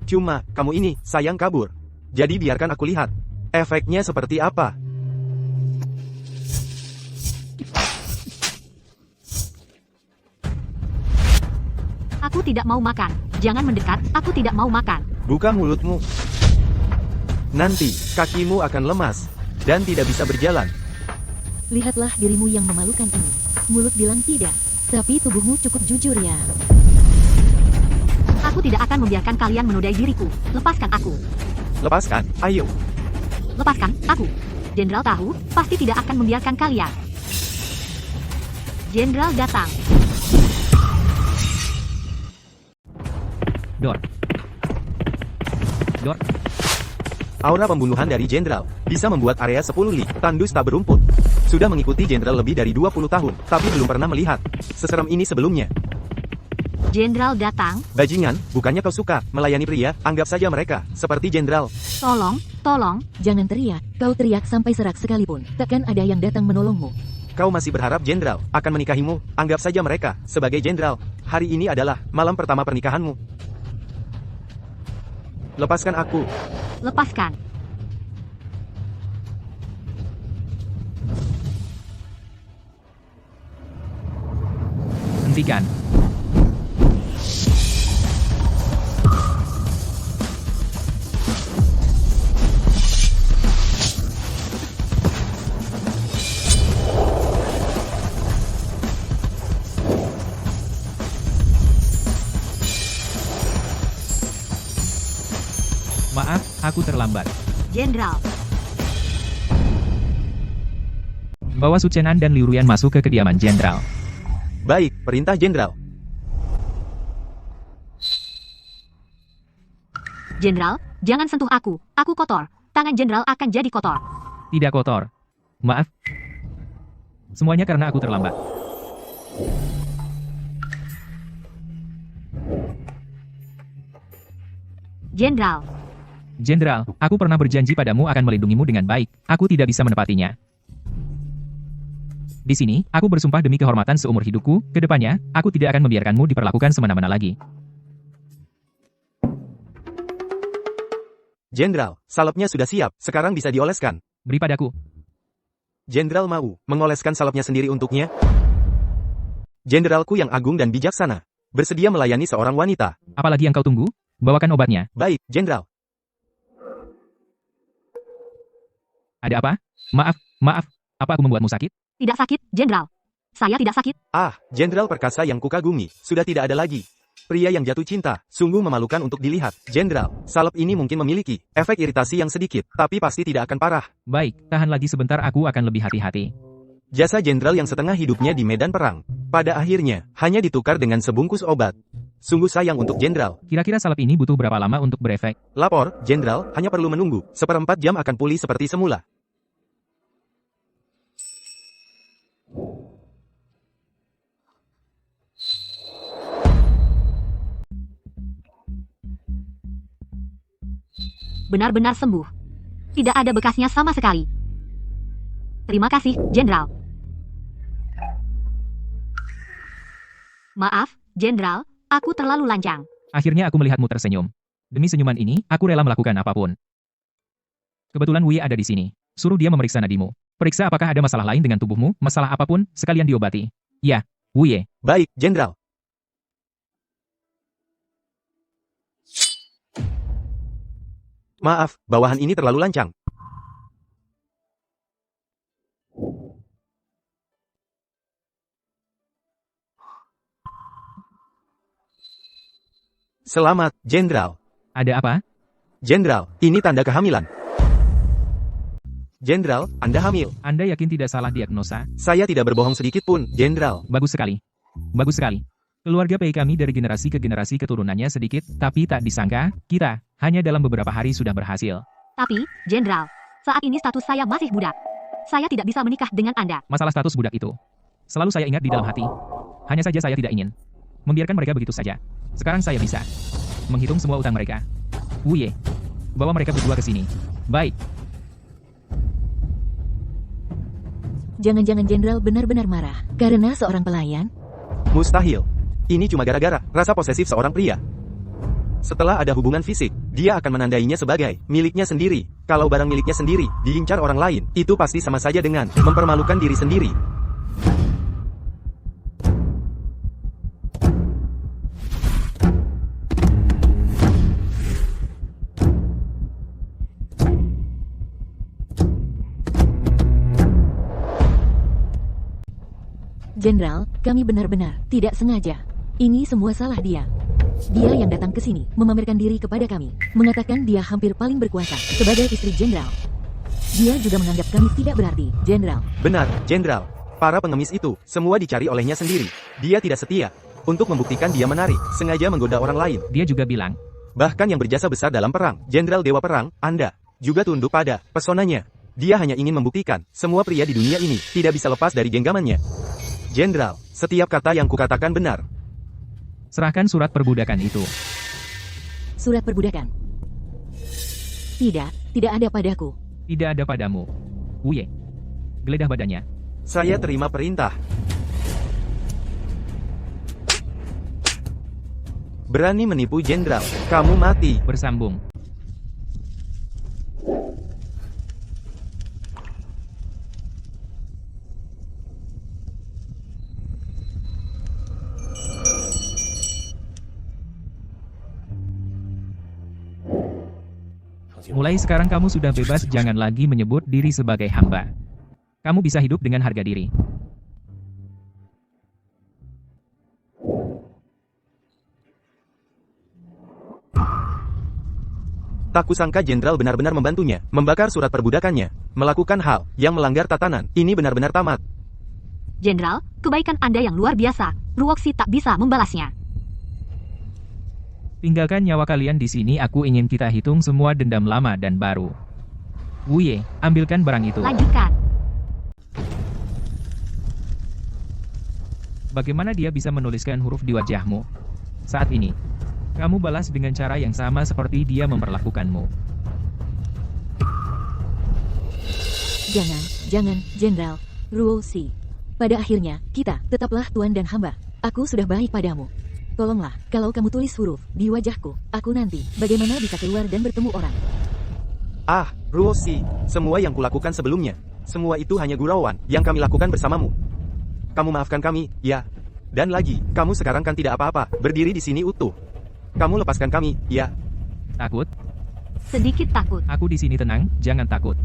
S2: Cuma, kamu ini, sayang kabur. Jadi biarkan aku lihat. Efeknya seperti apa?
S1: Aku tidak mau makan. Jangan mendekat, aku tidak mau makan.
S2: Buka mulutmu. Nanti, kakimu akan lemas, dan tidak bisa berjalan.
S4: Lihatlah dirimu yang memalukan ini. Mulut bilang tidak, tapi tubuhmu cukup jujur ya.
S1: Aku tidak akan membiarkan kalian menodai diriku. Lepaskan aku.
S2: Lepaskan, ayo.
S1: Lepaskan aku. Jenderal tahu, pasti tidak akan membiarkan kalian. Jenderal datang.
S3: Dor. Dor.
S2: Aura pembunuhan dari Jenderal bisa membuat area 10 li tandus tak berumput. Sudah mengikuti Jenderal lebih dari 20 tahun, tapi belum pernah melihat seserem ini sebelumnya.
S1: Jenderal datang.
S2: Bajingan, bukannya kau suka melayani pria, anggap saja mereka seperti Jenderal.
S1: Tolong, tolong.
S4: Jangan teriak, kau teriak sampai serak sekalipun, takkan ada yang datang menolongmu.
S2: Kau masih berharap Jenderal akan menikahimu, anggap saja mereka sebagai Jenderal. Hari ini adalah malam pertama pernikahanmu. Lepaskan aku.
S1: Lepaskan.
S3: Hentikan. Maaf, aku terlambat.
S1: Jenderal.
S3: Bawa Su Chenan dan Liu Ruyan masuk ke kediaman Jenderal.
S2: Baik, perintah Jenderal.
S1: Jenderal, jangan sentuh aku. Aku kotor. Tangan Jenderal akan jadi kotor.
S3: Tidak kotor. Maaf. Semuanya karena aku terlambat.
S1: Jenderal,
S3: Jenderal, aku pernah berjanji padamu akan melindungimu dengan baik. Aku tidak bisa menepatinya. Di sini, aku bersumpah demi kehormatan seumur hidupku, ke depannya, aku tidak akan membiarkanmu diperlakukan semena-mena lagi.
S2: Jenderal, salepnya sudah siap, sekarang bisa dioleskan.
S3: Beri padaku.
S2: Jenderal mau mengoleskan salepnya sendiri untuknya? Jenderalku yang agung dan bijaksana, bersedia melayani seorang wanita.
S3: Apalagi yang kau tunggu? Bawakan obatnya.
S2: Baik, Jenderal.
S3: Ada apa? Maaf. Apa aku membuatmu sakit?
S1: tidak sakit, Jenderal. Saya tidak sakit.
S2: Ah, Jenderal perkasa yang kukagumi, sudah tidak ada lagi. Pria yang jatuh cinta, sungguh memalukan untuk dilihat. Jenderal, salep ini mungkin memiliki efek iritasi yang sedikit, tapi pasti tidak akan parah.
S3: Baik, tahan lagi sebentar, aku akan lebih hati-hati.
S2: Jasa Jenderal yang setengah hidupnya di medan perang, pada akhirnya, hanya ditukar dengan sebungkus obat. Sungguh sayang untuk Jenderal.
S3: Kira-kira salep ini butuh berapa lama untuk berefek?
S2: Lapor, Jenderal, hanya perlu menunggu, 1/4 jam akan pulih seperti semula.
S1: Benar-benar sembuh. Tidak ada bekasnya sama sekali. Terima kasih, Jenderal. Maaf, Jenderal, aku terlalu lancang.
S3: Akhirnya aku melihatmu tersenyum. Demi senyuman ini, aku rela melakukan apapun. Kebetulan Wei ada di sini. Suruh dia memeriksa nadimu. Periksa apakah ada masalah lain dengan tubuhmu, masalah apapun, sekalian diobati. Ya, Wei.
S2: Baik, Jenderal. Maaf, bawahan ini terlalu lancang. Selamat, Jenderal.
S3: Ada apa?
S2: Jenderal, ini tanda kehamilan. Jenderal, Anda hamil.
S3: Anda yakin tidak salah diagnosa?
S2: Saya tidak berbohong sedikit pun, Jenderal.
S3: Bagus sekali. Bagus sekali. Keluarga PI kami dari generasi ke generasi keturunannya sedikit, tapi tak disangka, kita, hanya dalam beberapa hari sudah berhasil.
S1: Tapi, Jenderal, saat ini status saya masih budak. Saya tidak bisa menikah dengan Anda.
S3: Masalah status budak itu selalu saya ingat di dalam hati. Hanya saja saya tidak ingin membiarkan mereka begitu saja. Sekarang saya bisa menghitung semua utang mereka. Wuye, bawa mereka berdua ke sini. Baik.
S4: Jangan-jangan Jenderal benar-benar marah karena seorang pelayan?
S2: Mustahil. Ini cuma gara-gara rasa posesif seorang pria. Setelah ada hubungan fisik, dia akan menandainya sebagai miliknya sendiri. Kalau barang miliknya sendiri diincar orang lain, itu pasti sama saja dengan mempermalukan diri sendiri.
S4: Jenderal, kami benar-benar tidak sengaja. Ini semua salah dia. Dia yang datang ke sini, memamerkan diri kepada kami, mengatakan dia hampir paling berkuasa sebagai istri Jenderal. Dia juga menganggap kami tidak berarti, Jenderal.
S2: Benar, Jenderal. Para pengemis itu, semua dicari olehnya sendiri. Dia tidak setia. Untuk membuktikan dia menarik, sengaja menggoda orang lain.
S3: Dia juga bilang,
S2: Bahkan yang berjasa besar dalam perang, Jenderal Dewa Perang, Anda, juga tunduk pada pesonanya. Dia hanya ingin membuktikan, semua pria di dunia ini tidak bisa lepas dari genggamannya. Jenderal, setiap kata yang kukatakan benar.
S3: serahkan surat perbudakan itu.
S4: Surat perbudakan. Tidak ada padaku.
S3: Tidak ada padamu. Wuye. Geledah badannya.
S2: Saya terima perintah. Berani menipu Jenderal, kamu mati.
S3: Bersambung. Mulai sekarang kamu sudah bebas, jangan lagi menyebut diri sebagai hamba. Kamu bisa hidup dengan harga diri.
S2: Tak kusangka Jenderal benar-benar membantunya, membakar surat perbudakannya, melakukan hal yang melanggar tatanan. Ini benar-benar tamat.
S1: Jenderal, kebaikan Anda yang luar biasa. Ruoxi tak bisa membalasnya.
S3: Tinggalkan nyawa kalian di sini, aku ingin kita hitung semua dendam lama dan baru. Wuye, ambilkan barang itu.
S1: Lanjutkan.
S3: Bagaimana dia bisa menuliskan huruf di wajahmu? Saat ini, kamu balas dengan cara yang sama seperti dia memperlakukanmu.
S4: Jangan, Jenderal Ruoxi. Pada akhirnya, kita tetaplah tuan dan hamba. Aku sudah baik padamu. Tolonglah, kalau kamu tulis huruf di wajahku, aku nanti bagaimana bisa keluar dan bertemu orang?
S2: Ah, Ruoxi, semua yang kulakukan sebelumnya, semua itu hanya gurauan yang kami lakukan bersamamu. Kamu maafkan kami, ya. Dan lagi, kamu sekarang kan tidak apa-apa, berdiri di sini utuh. Kamu lepaskan kami, ya.
S3: Takut?
S1: Sedikit takut.
S3: Aku di sini tenang, jangan takut.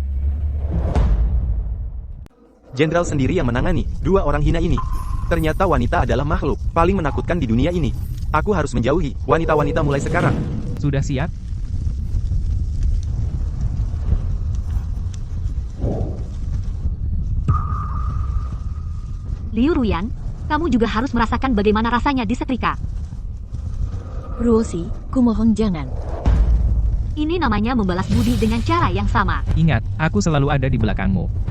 S2: Jenderal sendiri yang menangani dua orang hina ini. Ternyata wanita adalah makhluk paling menakutkan di dunia ini. Aku harus menjauhi wanita-wanita mulai sekarang.
S3: Sudah siap?
S1: Liu Ruyan, kamu juga harus merasakan bagaimana rasanya disetrika.
S4: Ruoxi, kumohon jangan.
S1: Ini namanya membalas budi dengan cara yang sama.
S3: Ingat, aku selalu ada di belakangmu.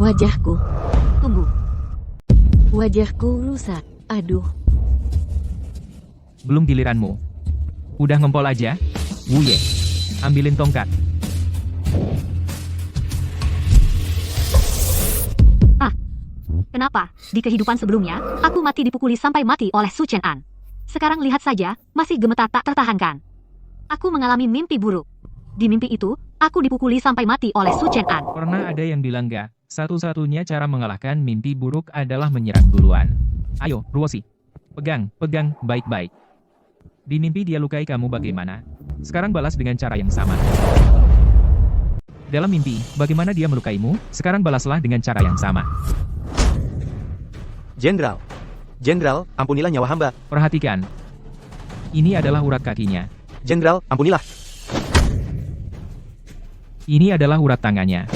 S4: Wajahku.
S1: Tunggu.
S4: Wajahku rusak. Aduh.
S3: Belum giliranmu. Udah ngempol aja? Wuye, ambilin tongkat.
S1: Kenapa? Di kehidupan sebelumnya, aku mati dipukuli sampai mati oleh Su Chen An. Sekarang lihat saja, masih gemetar tak tertahankan. Aku mengalami mimpi buruk. Di mimpi itu, aku dipukuli sampai mati oleh Su Chen An.
S3: Pernah ada yang bilang gak, satu-satunya cara mengalahkan mimpi buruk adalah menyerang duluan. Ayo, Ruoxi. Pegang, baik-baik. Di mimpi dia lukai kamu bagaimana? Sekarang balas dengan cara yang sama. Dalam mimpi, bagaimana dia melukaimu? Sekarang balaslah dengan cara yang sama.
S2: Jenderal, ampunilah nyawa hamba.
S3: Perhatikan. Ini adalah urat kakinya.
S2: Jenderal, ampunilah.
S3: Ini adalah urat tangannya.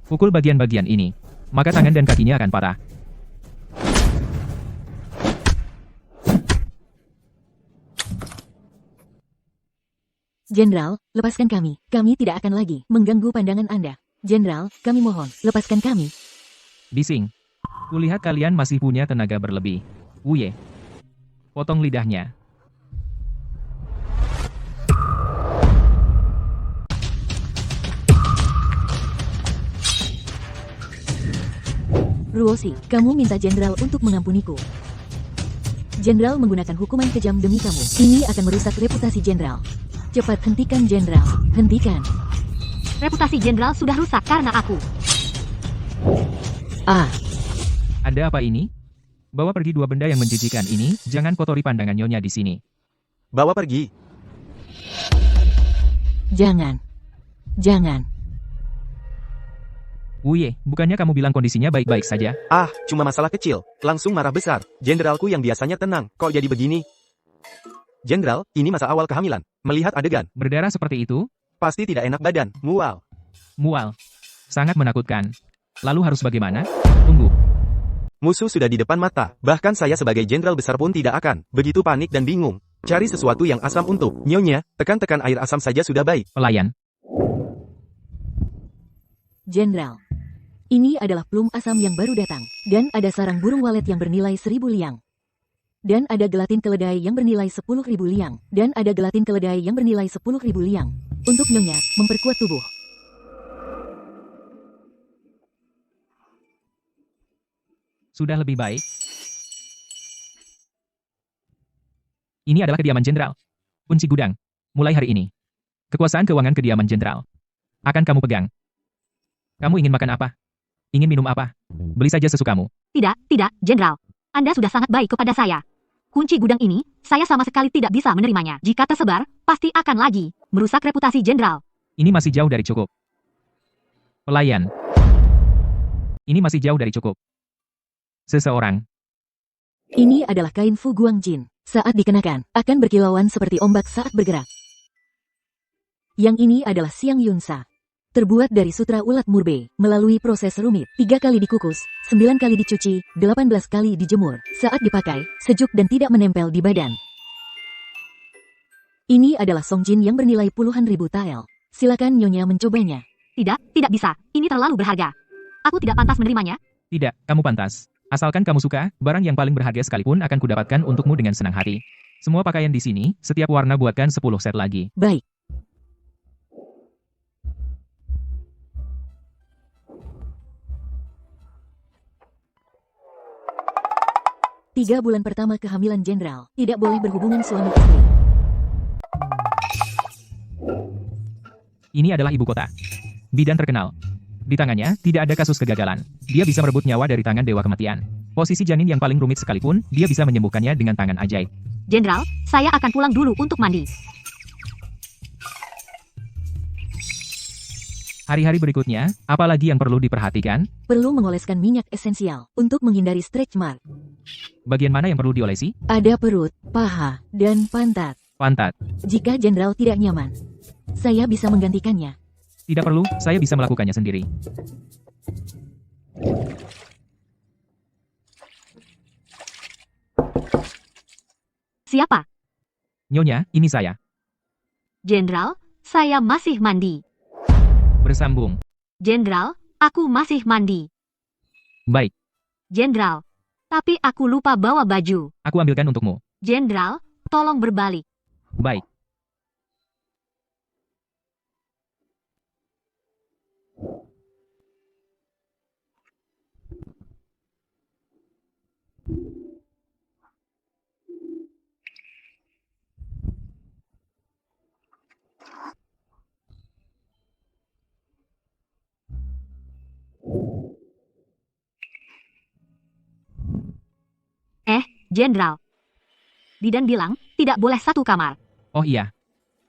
S3: Pukul bagian-bagian ini, maka tangan dan kakinya akan patah.
S4: Jenderal, lepaskan kami. Kami tidak akan lagi mengganggu pandangan Anda. Jenderal, kami mohon, lepaskan kami.
S3: Bising. Kulihat kalian masih punya tenaga berlebih. Wuye. Potong lidahnya.
S4: Ruoxi, kamu minta Jenderal untuk mengampuniku. Jenderal menggunakan hukuman kejam demi kamu. Ini akan merusak reputasi Jenderal. Cepat hentikan Jenderal. Hentikan.
S1: Reputasi Jenderal sudah rusak karena aku.
S3: Ada apa ini? Bawa pergi dua benda yang menjijikan ini, jangan kotori pandangan nyonya di sini.
S2: Bawa pergi.
S4: Jangan.
S3: Wuye, bukannya kamu bilang kondisinya baik-baik saja?
S2: Ah, cuma masalah kecil. Langsung marah besar. Jenderalku yang biasanya tenang, kok jadi begini? Jenderal, ini masa awal kehamilan. Melihat adegan,
S3: Berdarah seperti itu?
S2: pasti tidak enak badan. Mual.
S3: Mual. Sangat menakutkan. Lalu harus bagaimana? Tunggu.
S2: Musuh sudah di depan mata. Bahkan saya sebagai jenderal besar pun tidak akan begitu panik dan bingung. Cari sesuatu yang asam untuk nyonya. Tekan-tekan air asam saja sudah baik.
S3: Pelayan.
S4: Jenderal. Ini adalah plum asam yang baru datang. Dan ada sarang burung walet yang bernilai 1000 liang. Dan ada gelatin keledai yang bernilai 10.000 liang. Dan ada gelatin keledai yang bernilai 10.000 liang. Untuk nyonya, memperkuat tubuh.
S3: Sudah lebih baik. Ini adalah kediaman jenderal. Kunci gudang. Mulai hari ini. Kekuasaan keuangan kediaman jenderal. Akan kamu pegang. Kamu ingin makan apa? Ingin minum apa? Beli saja sesukamu.
S1: Tidak, Jenderal. Anda sudah sangat baik kepada saya. Kunci gudang ini, saya sama sekali tidak bisa menerimanya. Jika tersebar, pasti akan lagi merusak reputasi Jenderal.
S3: Ini masih jauh dari cukup. Pelayan. Ini masih jauh dari cukup. Seseorang.
S4: Ini adalah kain Fu Guangjin. Saat dikenakan, akan berkilauan seperti ombak saat bergerak. Yang ini adalah Siang Yunsa. Terbuat dari sutra ulat murbe, melalui proses rumit, 3 kali dikukus, 9 kali dicuci, 18 kali dijemur. Saat dipakai, sejuk dan tidak menempel di badan. Ini adalah Songjin yang bernilai puluhan ribu tael. Silakan Nyonya mencobanya.
S1: Tidak bisa. Ini terlalu berharga. Aku tidak pantas menerimanya.
S3: Tidak, kamu pantas. Asalkan kamu suka, barang yang paling berharga sekalipun akan kudapatkan untukmu dengan senang hati. Semua pakaian di sini, setiap warna buatkan 10 set lagi.
S4: Baik. Tiga bulan pertama kehamilan jenderal, tidak boleh berhubungan suami istri.
S3: Ini adalah ibu kota. Bidan terkenal. Di tangannya, tidak ada kasus kegagalan. Dia bisa merebut nyawa dari tangan dewa kematian. Posisi janin yang paling rumit sekalipun, dia bisa menyembuhkannya dengan tangan ajaib.
S1: Jenderal, saya akan pulang dulu untuk mandi.
S3: Hari-hari berikutnya, apalagi yang perlu diperhatikan?
S4: Perlu mengoleskan minyak esensial, untuk menghindari stretch mark.
S3: Bagian mana yang perlu diolesi?
S4: Ada perut, paha, dan pantat.
S3: Pantat.
S4: Jika jenderal tidak nyaman, saya bisa menggantikannya.
S3: Tidak perlu, saya bisa melakukannya sendiri.
S1: Siapa?
S3: Nyonya, ini saya.
S1: Jenderal, saya masih mandi.
S3: Bersambung.
S1: Jenderal, aku masih mandi.
S3: Baik,
S1: Jenderal, tapi aku lupa bawa baju.
S3: aku ambilkan untukmu.
S1: Jenderal, tolong berbalik.
S3: Baik.
S1: Jenderal. Bidan bilang, tidak boleh satu kamar.
S3: Oh iya.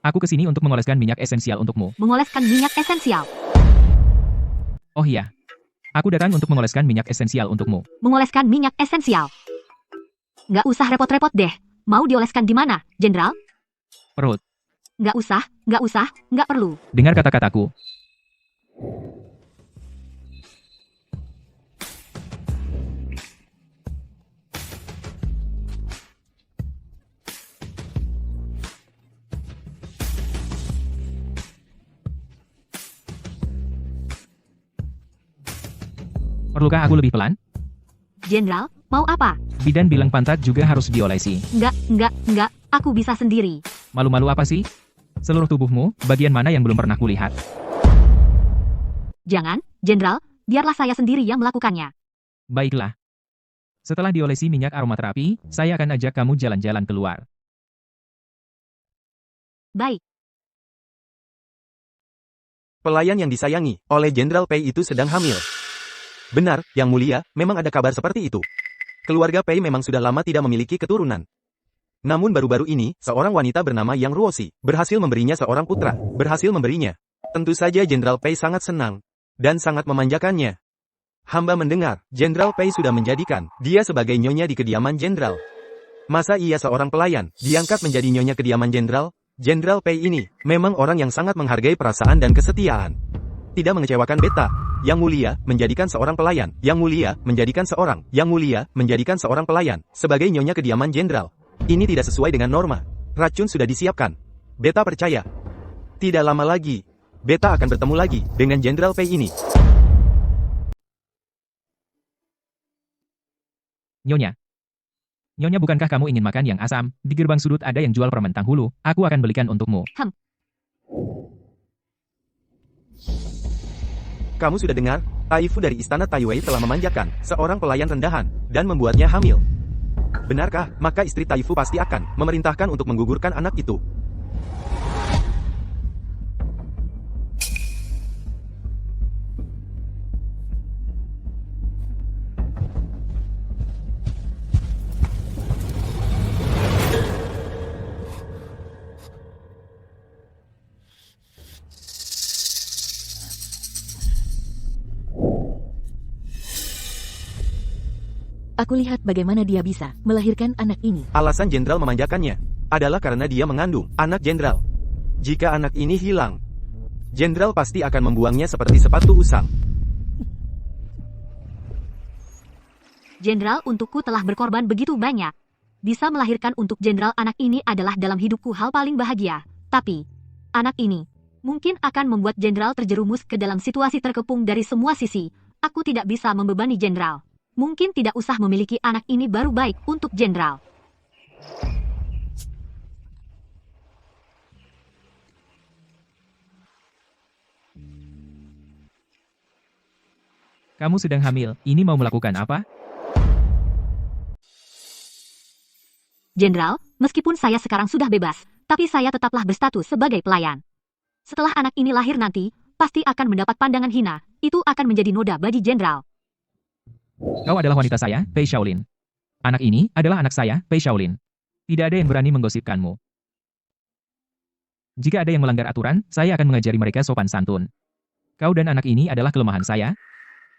S3: Aku kesini untuk mengoleskan minyak esensial untukmu.
S1: Mengoleskan minyak esensial.
S3: Oh iya. Aku datang untuk mengoleskan minyak esensial untukmu.
S1: Mengoleskan minyak esensial. Nggak usah repot-repot deh. Mau dioleskan di mana, Jenderal?
S3: Perut.
S1: Nggak usah, nggak perlu.
S3: Dengar kata-kataku. Perlukah aku lebih pelan?
S1: Jenderal, mau apa?
S3: Bidan bilang pantat juga harus diolesi.
S1: Nggak, aku bisa sendiri.
S3: Malu-malu apa sih? Seluruh tubuhmu, bagian mana yang belum pernah kulihat?
S1: Jangan, Jenderal, biarlah saya sendiri yang melakukannya.
S3: Baiklah. Setelah diolesi minyak aromaterapi, saya akan ajak kamu jalan-jalan keluar.
S1: Baik,
S2: Pelayan yang disayangi oleh Jenderal Pei itu sedang hamil. Benar, Yang Mulia, memang ada kabar seperti itu. Keluarga Pei memang sudah lama tidak memiliki keturunan. Namun baru-baru ini, seorang wanita bernama Yang Ruosi berhasil memberinya seorang putra. Berhasil memberinya. Tentu saja Jenderal Pei sangat senang dan sangat memanjakannya. Hamba mendengar, Jenderal Pei sudah menjadikan dia sebagai nyonya di kediaman Jenderal. Masa ia seorang pelayan, diangkat menjadi nyonya kediaman Jenderal? Jenderal Pei ini memang orang yang sangat menghargai perasaan dan kesetiaan. Tidak mengecewakan beta. Yang Mulia menjadikan seorang pelayan. Yang Mulia menjadikan seorang. Yang Mulia menjadikan seorang pelayan sebagai nyonya kediaman Jenderal. Ini tidak sesuai dengan norma. Racun sudah disiapkan. Beta percaya. Tidak lama lagi, beta akan bertemu lagi dengan Jenderal Pei ini.
S3: Nyonya. Nyonya, bukankah kamu ingin makan yang asam? Di gerbang sudut ada yang jual permen tanghulu. Aku akan belikan untukmu.
S2: Kamu sudah dengar? Taifu dari Istana Taiwei telah memanjakan seorang pelayan rendahan dan membuatnya hamil. Benarkah? Maka istri Taifu pasti akan memerintahkan untuk menggugurkan anak itu.
S4: Aku lihat bagaimana dia bisa melahirkan anak ini.
S2: Alasan jenderal memanjakannya adalah karena dia mengandung anak jenderal. Jika anak ini hilang, jenderal pasti akan membuangnya seperti sepatu usang.
S1: Jenderal, untukku telah berkorban begitu banyak. Bisa melahirkan untuk jenderal anak ini adalah dalam hidupku hal paling bahagia. Tapi, anak ini mungkin akan membuat jenderal terjerumus ke dalam situasi terkepung dari semua sisi. Aku tidak bisa membebani jenderal. Mungkin tidak usah memiliki anak ini baru baik untuk jenderal.
S3: Kamu sedang hamil, ini mau melakukan apa?
S1: Jenderal, meskipun saya sekarang sudah bebas, tapi saya tetaplah berstatus sebagai pelayan. Setelah anak ini lahir nanti, pasti akan mendapat pandangan hina. Itu akan menjadi noda bagi jenderal.
S3: Kau adalah wanita saya, Pei Shaolin. Anak ini adalah anak saya, Pei Shaolin. Tidak ada yang berani menggosipkanmu. Jika ada yang melanggar aturan, saya akan mengajari mereka sopan santun. Kau dan anak ini adalah kelemahan saya,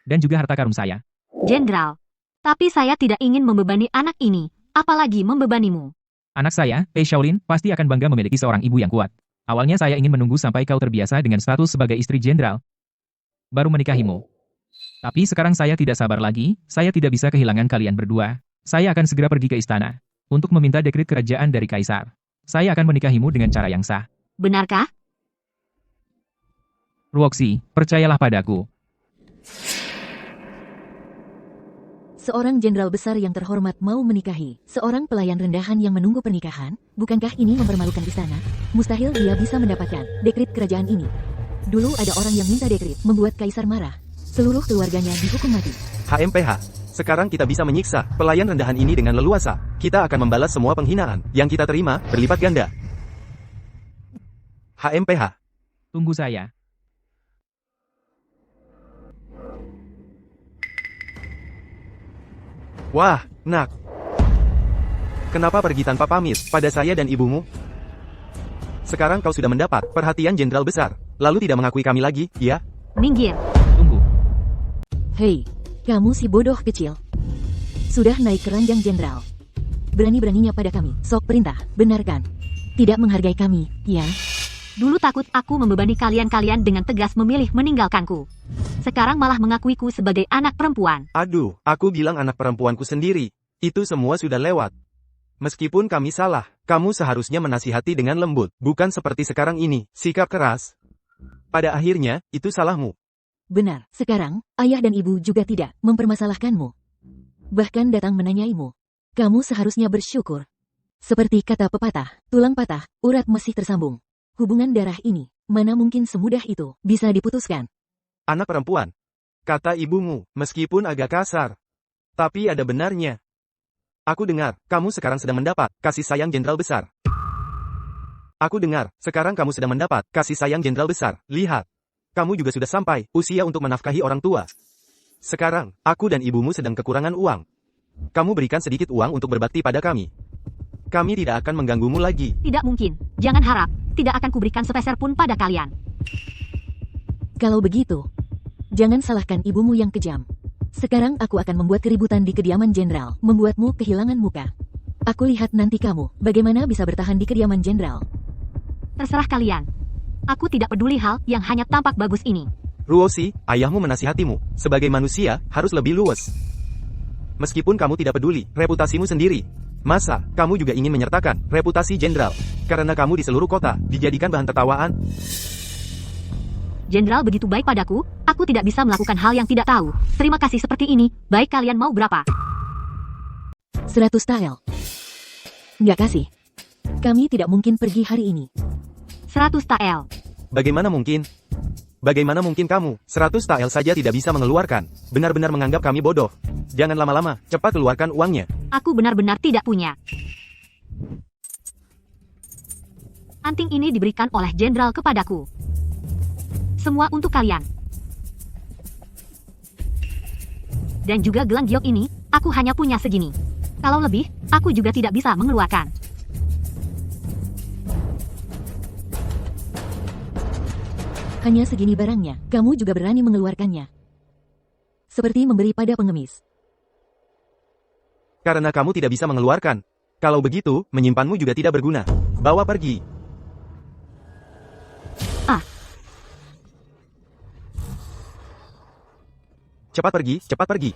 S3: dan juga harta karun saya.
S1: Jenderal, tapi saya tidak ingin membebani anak ini, apalagi membebanimu.
S3: Anak saya, Pei Shaolin, pasti akan bangga memiliki seorang ibu yang kuat. Awalnya saya ingin menunggu sampai kau terbiasa dengan status sebagai istri jenderal, baru menikahimu. Tapi sekarang saya tidak sabar lagi, saya tidak bisa kehilangan kalian berdua. Saya akan segera pergi ke istana untuk meminta dekret kerajaan dari kaisar. Saya akan menikahimu dengan cara yang sah.
S1: Benarkah?
S3: Ruoxi, percayalah padaku.
S4: Seorang jenderal besar yang terhormat mau menikahi seorang pelayan rendahan yang menunggu pernikahan. Bukankah ini mempermalukan istana? Mustahil dia bisa mendapatkan dekret kerajaan ini. Dulu ada orang yang minta dekret membuat kaisar marah. Seluruh keluarganya dihukum mati.
S2: HMPH, sekarang kita bisa menyiksa pelayan rendahan ini dengan leluasa. Kita akan membalas semua penghinaan yang kita terima berlipat ganda. HMPH.
S3: Tunggu saya.
S2: Wah, nak. Kenapa pergi tanpa pamit pada saya dan ibumu? Sekarang kau sudah mendapat perhatian jenderal besar, lalu tidak mengakui kami lagi, ya?
S1: Minggir.
S3: Tunggu.
S4: Hei, kamu si bodoh kecil. Sudah naik ke ranjang jenderal. Berani-beraninya pada kami, sok perintah, benarkan. Tidak menghargai kami, ya?
S1: Dulu takut aku membebani kalian-kalian dengan tegas memilih meninggalkanku. Sekarang malah mengakuiku sebagai anak perempuan.
S2: Aduh, aku bilang anak perempuanku sendiri. Itu semua sudah lewat. Meskipun kami salah, kamu seharusnya menasihati dengan lembut, bukan seperti sekarang ini, sikap keras. Pada akhirnya, itu salahmu.
S4: Benar, sekarang, ayah dan ibu juga tidak mempermasalahkanmu. Bahkan datang menanyaimu. Kamu seharusnya bersyukur. Seperti kata pepatah, tulang patah, urat masih tersambung. Hubungan darah ini, mana mungkin semudah itu bisa diputuskan.
S2: Anak perempuan, kata ibumu, meskipun agak kasar. Tapi ada benarnya. Aku dengar, kamu sekarang sedang mendapat kasih sayang jenderal besar. Aku dengar, sekarang kamu sedang mendapat kasih sayang jenderal besar. Lihat, kamu juga sudah sampai usia untuk menafkahi orang tua. Sekarang, aku dan ibumu sedang kekurangan uang. Kamu berikan sedikit uang untuk berbakti pada kami. Kami tidak akan mengganggumu lagi.
S1: Tidak mungkin, jangan harap, tidak akan kuberikan sepeser pun pada kalian.
S4: Kalau begitu, jangan salahkan ibumu yang kejam. Sekarang aku akan membuat keributan di kediaman jenderal, membuatmu kehilangan muka. Aku lihat nanti kamu, bagaimana bisa bertahan di kediaman jenderal.
S1: Terserah kalian. Aku tidak peduli hal yang hanya tampak bagus ini.
S2: Ruoxi, ayahmu menasihatimu, sebagai manusia, harus lebih luwes. Meskipun kamu tidak peduli, reputasimu sendiri. Masa, kamu juga ingin menyertakan reputasi jenderal? Karena kamu di seluruh kota, dijadikan bahan tertawaan?
S1: Jenderal begitu baik padaku, aku tidak bisa melakukan hal yang tidak tahu. Terima kasih seperti ini, baik kalian mau berapa?
S4: 100 tael. Nggak kasih. Kami tidak mungkin pergi hari ini.
S1: 100 tael.
S2: Bagaimana mungkin? Bagaimana mungkin kamu, 100 tael saja tidak bisa mengeluarkan? Benar-benar menganggap kami bodoh. Jangan lama-lama, cepat keluarkan uangnya.
S1: Aku benar-benar tidak punya. Anting ini diberikan oleh jenderal kepadaku. Semua untuk kalian. Dan juga gelang giok ini, aku hanya punya segini. Kalau lebih, aku juga tidak bisa mengeluarkan.
S4: Hanya segini barangnya, kamu juga berani mengeluarkannya. Seperti memberi pada pengemis.
S2: Karena kamu tidak bisa mengeluarkan. Kalau begitu, menyimpanmu juga tidak berguna. Bawa pergi.
S1: Ah.
S2: Cepat pergi, cepat pergi.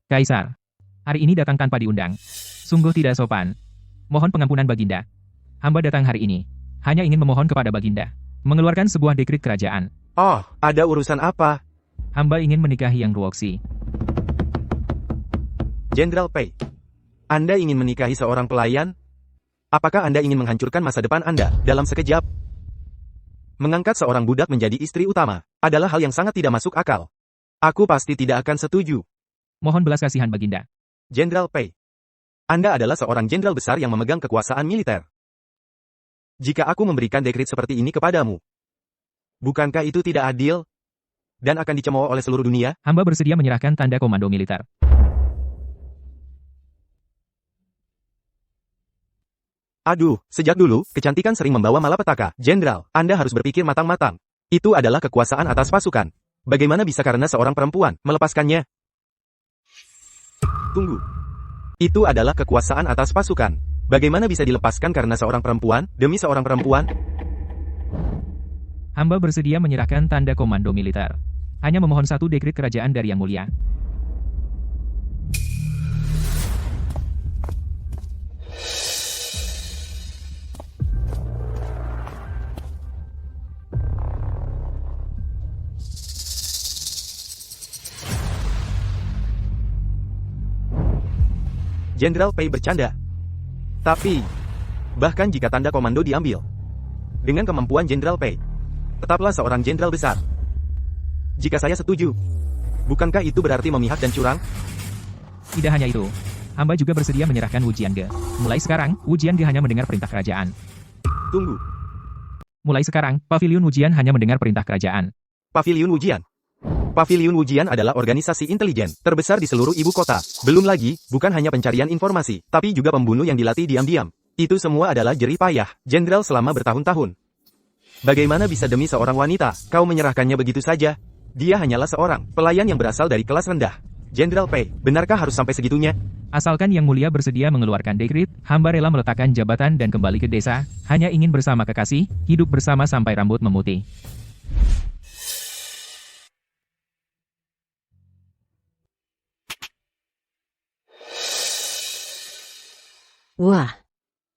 S3: Kaisar, hari ini datang tanpa diundang. Sungguh tidak sopan. Mohon pengampunan Baginda. Hamba datang hari ini hanya ingin memohon kepada Baginda mengeluarkan sebuah dekrit kerajaan.
S2: Oh, ada urusan apa?
S3: Hamba ingin menikahi Yang Ruoxi.
S2: Jenderal Pei. Anda ingin menikahi seorang pelayan? Apakah Anda ingin menghancurkan masa depan Anda dalam sekejap? Mengangkat seorang budak menjadi istri utama adalah hal yang sangat tidak masuk akal. Aku pasti tidak akan setuju.
S3: Mohon belas kasihan Baginda.
S2: Jenderal Pei. Anda adalah seorang jenderal besar yang memegang kekuasaan militer. Jika aku memberikan dekrit seperti ini kepadamu, bukankah itu tidak adil? Dan akan dicemooh oleh seluruh dunia?
S3: Hamba bersedia menyerahkan tanda komando militer.
S2: Aduh, sejak dulu, kecantikan sering membawa malapetaka. Jenderal, Anda harus berpikir matang-matang. Itu adalah kekuasaan atas pasukan. Bagaimana bisa karena seorang perempuan melepaskannya? Tunggu. Itu adalah kekuasaan atas pasukan. Bagaimana bisa dilepaskan karena seorang perempuan, demi seorang perempuan?
S3: Hamba bersedia menyerahkan tanda komando militer. Hanya memohon satu dekrit kerajaan dari Yang Mulia.
S2: Jenderal Pei bercanda. Tapi, bahkan jika tanda komando diambil, dengan kemampuan Jenderal Pei, tetaplah seorang jenderal besar. Jika saya setuju, bukankah itu berarti memihak dan curang?
S3: Tidak hanya itu, hamba juga bersedia menyerahkan Wu Jiange. Mulai sekarang, Wu Jiange hanya mendengar perintah kerajaan.
S2: Tunggu,
S3: Mulai sekarang, Paviliun Wujian hanya mendengar perintah kerajaan.
S2: Paviliun Wujian. Paviliun Wujian adalah organisasi intelijen terbesar di seluruh ibu kota. Belum lagi, bukan hanya pencarian informasi, tapi juga pembunuh yang dilatih diam-diam. Itu semua adalah jerih payah jenderal selama bertahun-tahun. Bagaimana bisa demi seorang wanita, kau menyerahkannya begitu saja? Dia hanyalah seorang pelayan yang berasal dari kelas rendah. Jenderal Pei, benarkah harus sampai segitunya?
S3: Asalkan Yang Mulia bersedia mengeluarkan dekrit, hamba rela meletakkan jabatan dan kembali ke desa, hanya ingin bersama kekasih, hidup bersama sampai rambut memutih.
S4: Wah.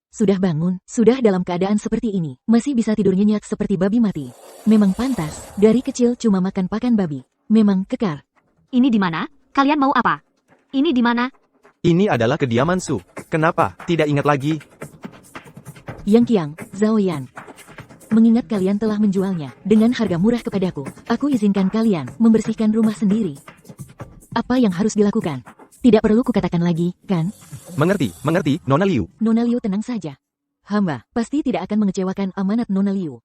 S4: Sudah bangun, sudah dalam keadaan seperti ini, masih bisa tidur nyenyak seperti babi mati. Memang pantas, dari kecil cuma makan pakan babi. Memang kekar.
S1: Ini di mana? Kalian mau apa? Ini di mana?
S2: Ini adalah kediaman Su. Kenapa? Tidak ingat lagi?
S4: Yang Qiang, Zhao Yan. Mengingat kalian telah menjualnya dengan harga murah kepadaku, aku izinkan kalian membersihkan rumah sendiri. Apa yang harus dilakukan? Tidak perlu kukatakan lagi, kan?
S2: Mengerti, Nona Liu.
S4: Nona Liu tenang saja. Hamba pasti tidak akan mengecewakan amanat Nona Liu.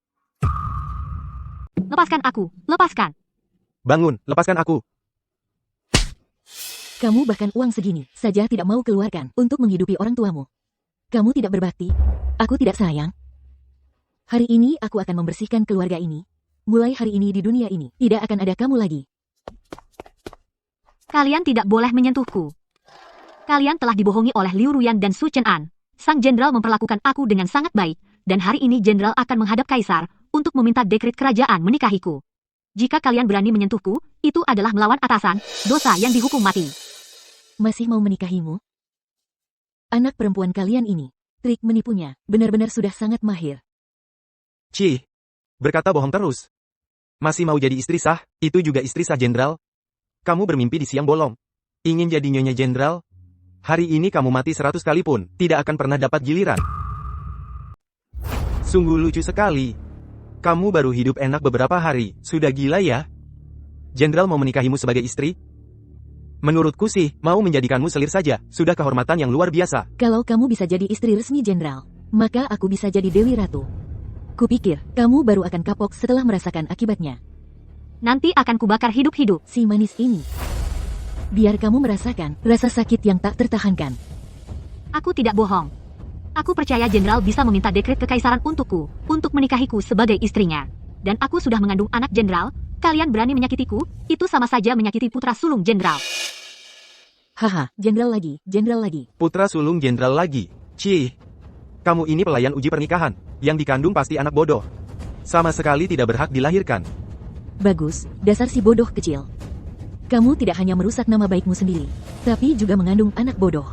S1: Lepaskan aku, lepaskan.
S2: Bangun, lepaskan aku.
S4: Kamu bahkan uang segini saja tidak mau keluarkan untuk menghidupi orang tuamu. Kamu tidak berbakti. Aku tidak sayang. Hari ini aku akan membersihkan keluarga ini. Mulai hari ini di dunia ini, tidak akan ada kamu lagi.
S1: Kalian tidak boleh menyentuhku. Kalian telah dibohongi oleh Liu Ruyan dan Su Chen-an. Sang jenderal memperlakukan aku dengan sangat baik, dan hari ini jenderal akan menghadap kaisar untuk meminta dekret kerajaan menikahiku. Jika kalian berani menyentuhku, itu adalah melawan atasan, dosa yang dihukum mati.
S4: Masih mau menikahimu? Anak perempuan kalian ini, trik menipunya, benar-benar sudah sangat mahir.
S2: Cih, berkata bohong terus. Masih mau jadi istri sah, itu juga istri sah jenderal. Kamu bermimpi di siang bolong. Ingin jadi nyonya jenderal? Hari ini kamu mati 100 kali pun, tidak akan pernah dapat giliran. Sungguh lucu sekali. Kamu baru hidup enak beberapa hari, sudah gila ya? Jenderal mau menikahimu sebagai istri? Menurutku sih, mau menjadikanmu selir saja, sudah kehormatan yang luar biasa.
S4: Kalau kamu bisa jadi istri resmi jenderal, maka aku bisa jadi Dewi Ratu. Kupikir, kamu baru akan kapok setelah merasakan akibatnya.
S1: Nanti akan kubakar hidup-hidup.
S4: Si manis ini. Biar kamu merasakan rasa sakit yang tak tertahankan.
S1: Aku tidak bohong. Aku percaya jenderal bisa meminta dekret kekaisaran untukku, untuk menikahiku sebagai istrinya. Dan aku sudah mengandung anak jenderal, kalian berani menyakitiku, itu sama saja menyakiti putra sulung jenderal.
S4: Haha, jenderal lagi.
S2: Putra sulung jenderal lagi. Cih. Kamu ini pelayan uji pernikahan. Yang dikandung pasti anak bodoh. Sama sekali tidak berhak dilahirkan.
S4: Bagus, dasar si bodoh kecil. Kamu tidak hanya merusak nama baikmu sendiri, tapi juga mengandung anak bodoh.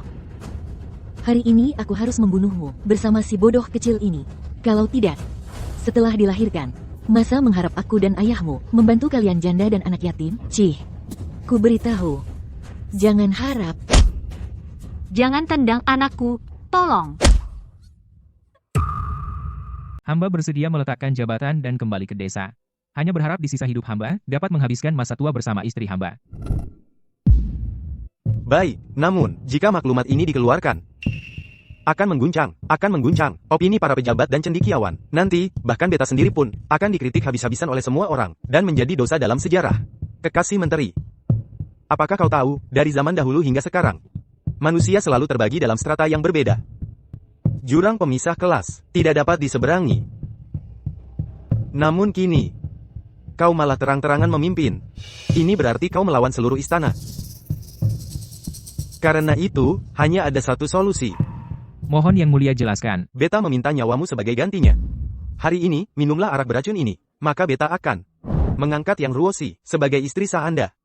S4: Hari ini aku harus membunuhmu bersama si bodoh kecil ini. Kalau tidak, setelah dilahirkan, masa mengharap aku dan ayahmu membantu kalian janda dan anak yatim? Cih, ku beritahu, jangan harap.
S1: Jangan tendang anakku, tolong.
S3: Hamba bersedia meletakkan jabatan dan kembali ke desa. Hanya berharap di sisa hidup hamba dapat menghabiskan masa tua bersama istri hamba.
S2: Baik, namun, jika maklumat ini dikeluarkan, akan mengguncang opini para pejabat dan cendekiawan. Nanti, bahkan beta sendiri pun akan dikritik habis-habisan oleh semua orang dan menjadi dosa dalam sejarah. Kekasih Menteri, apakah kau tahu, dari zaman dahulu hingga sekarang, manusia selalu terbagi dalam strata yang berbeda. Jurang pemisah kelas tidak dapat diseberangi. Namun kini, kau malah terang-terangan memimpin. Ini berarti kau melawan seluruh istana. Karena itu, hanya ada satu solusi.
S3: Mohon Yang Mulia jelaskan.
S2: Beta meminta nyawamu sebagai gantinya. Hari ini, minumlah arak beracun ini. Maka beta akan mengangkat Yang Ruoshi sebagai istri sah Anda.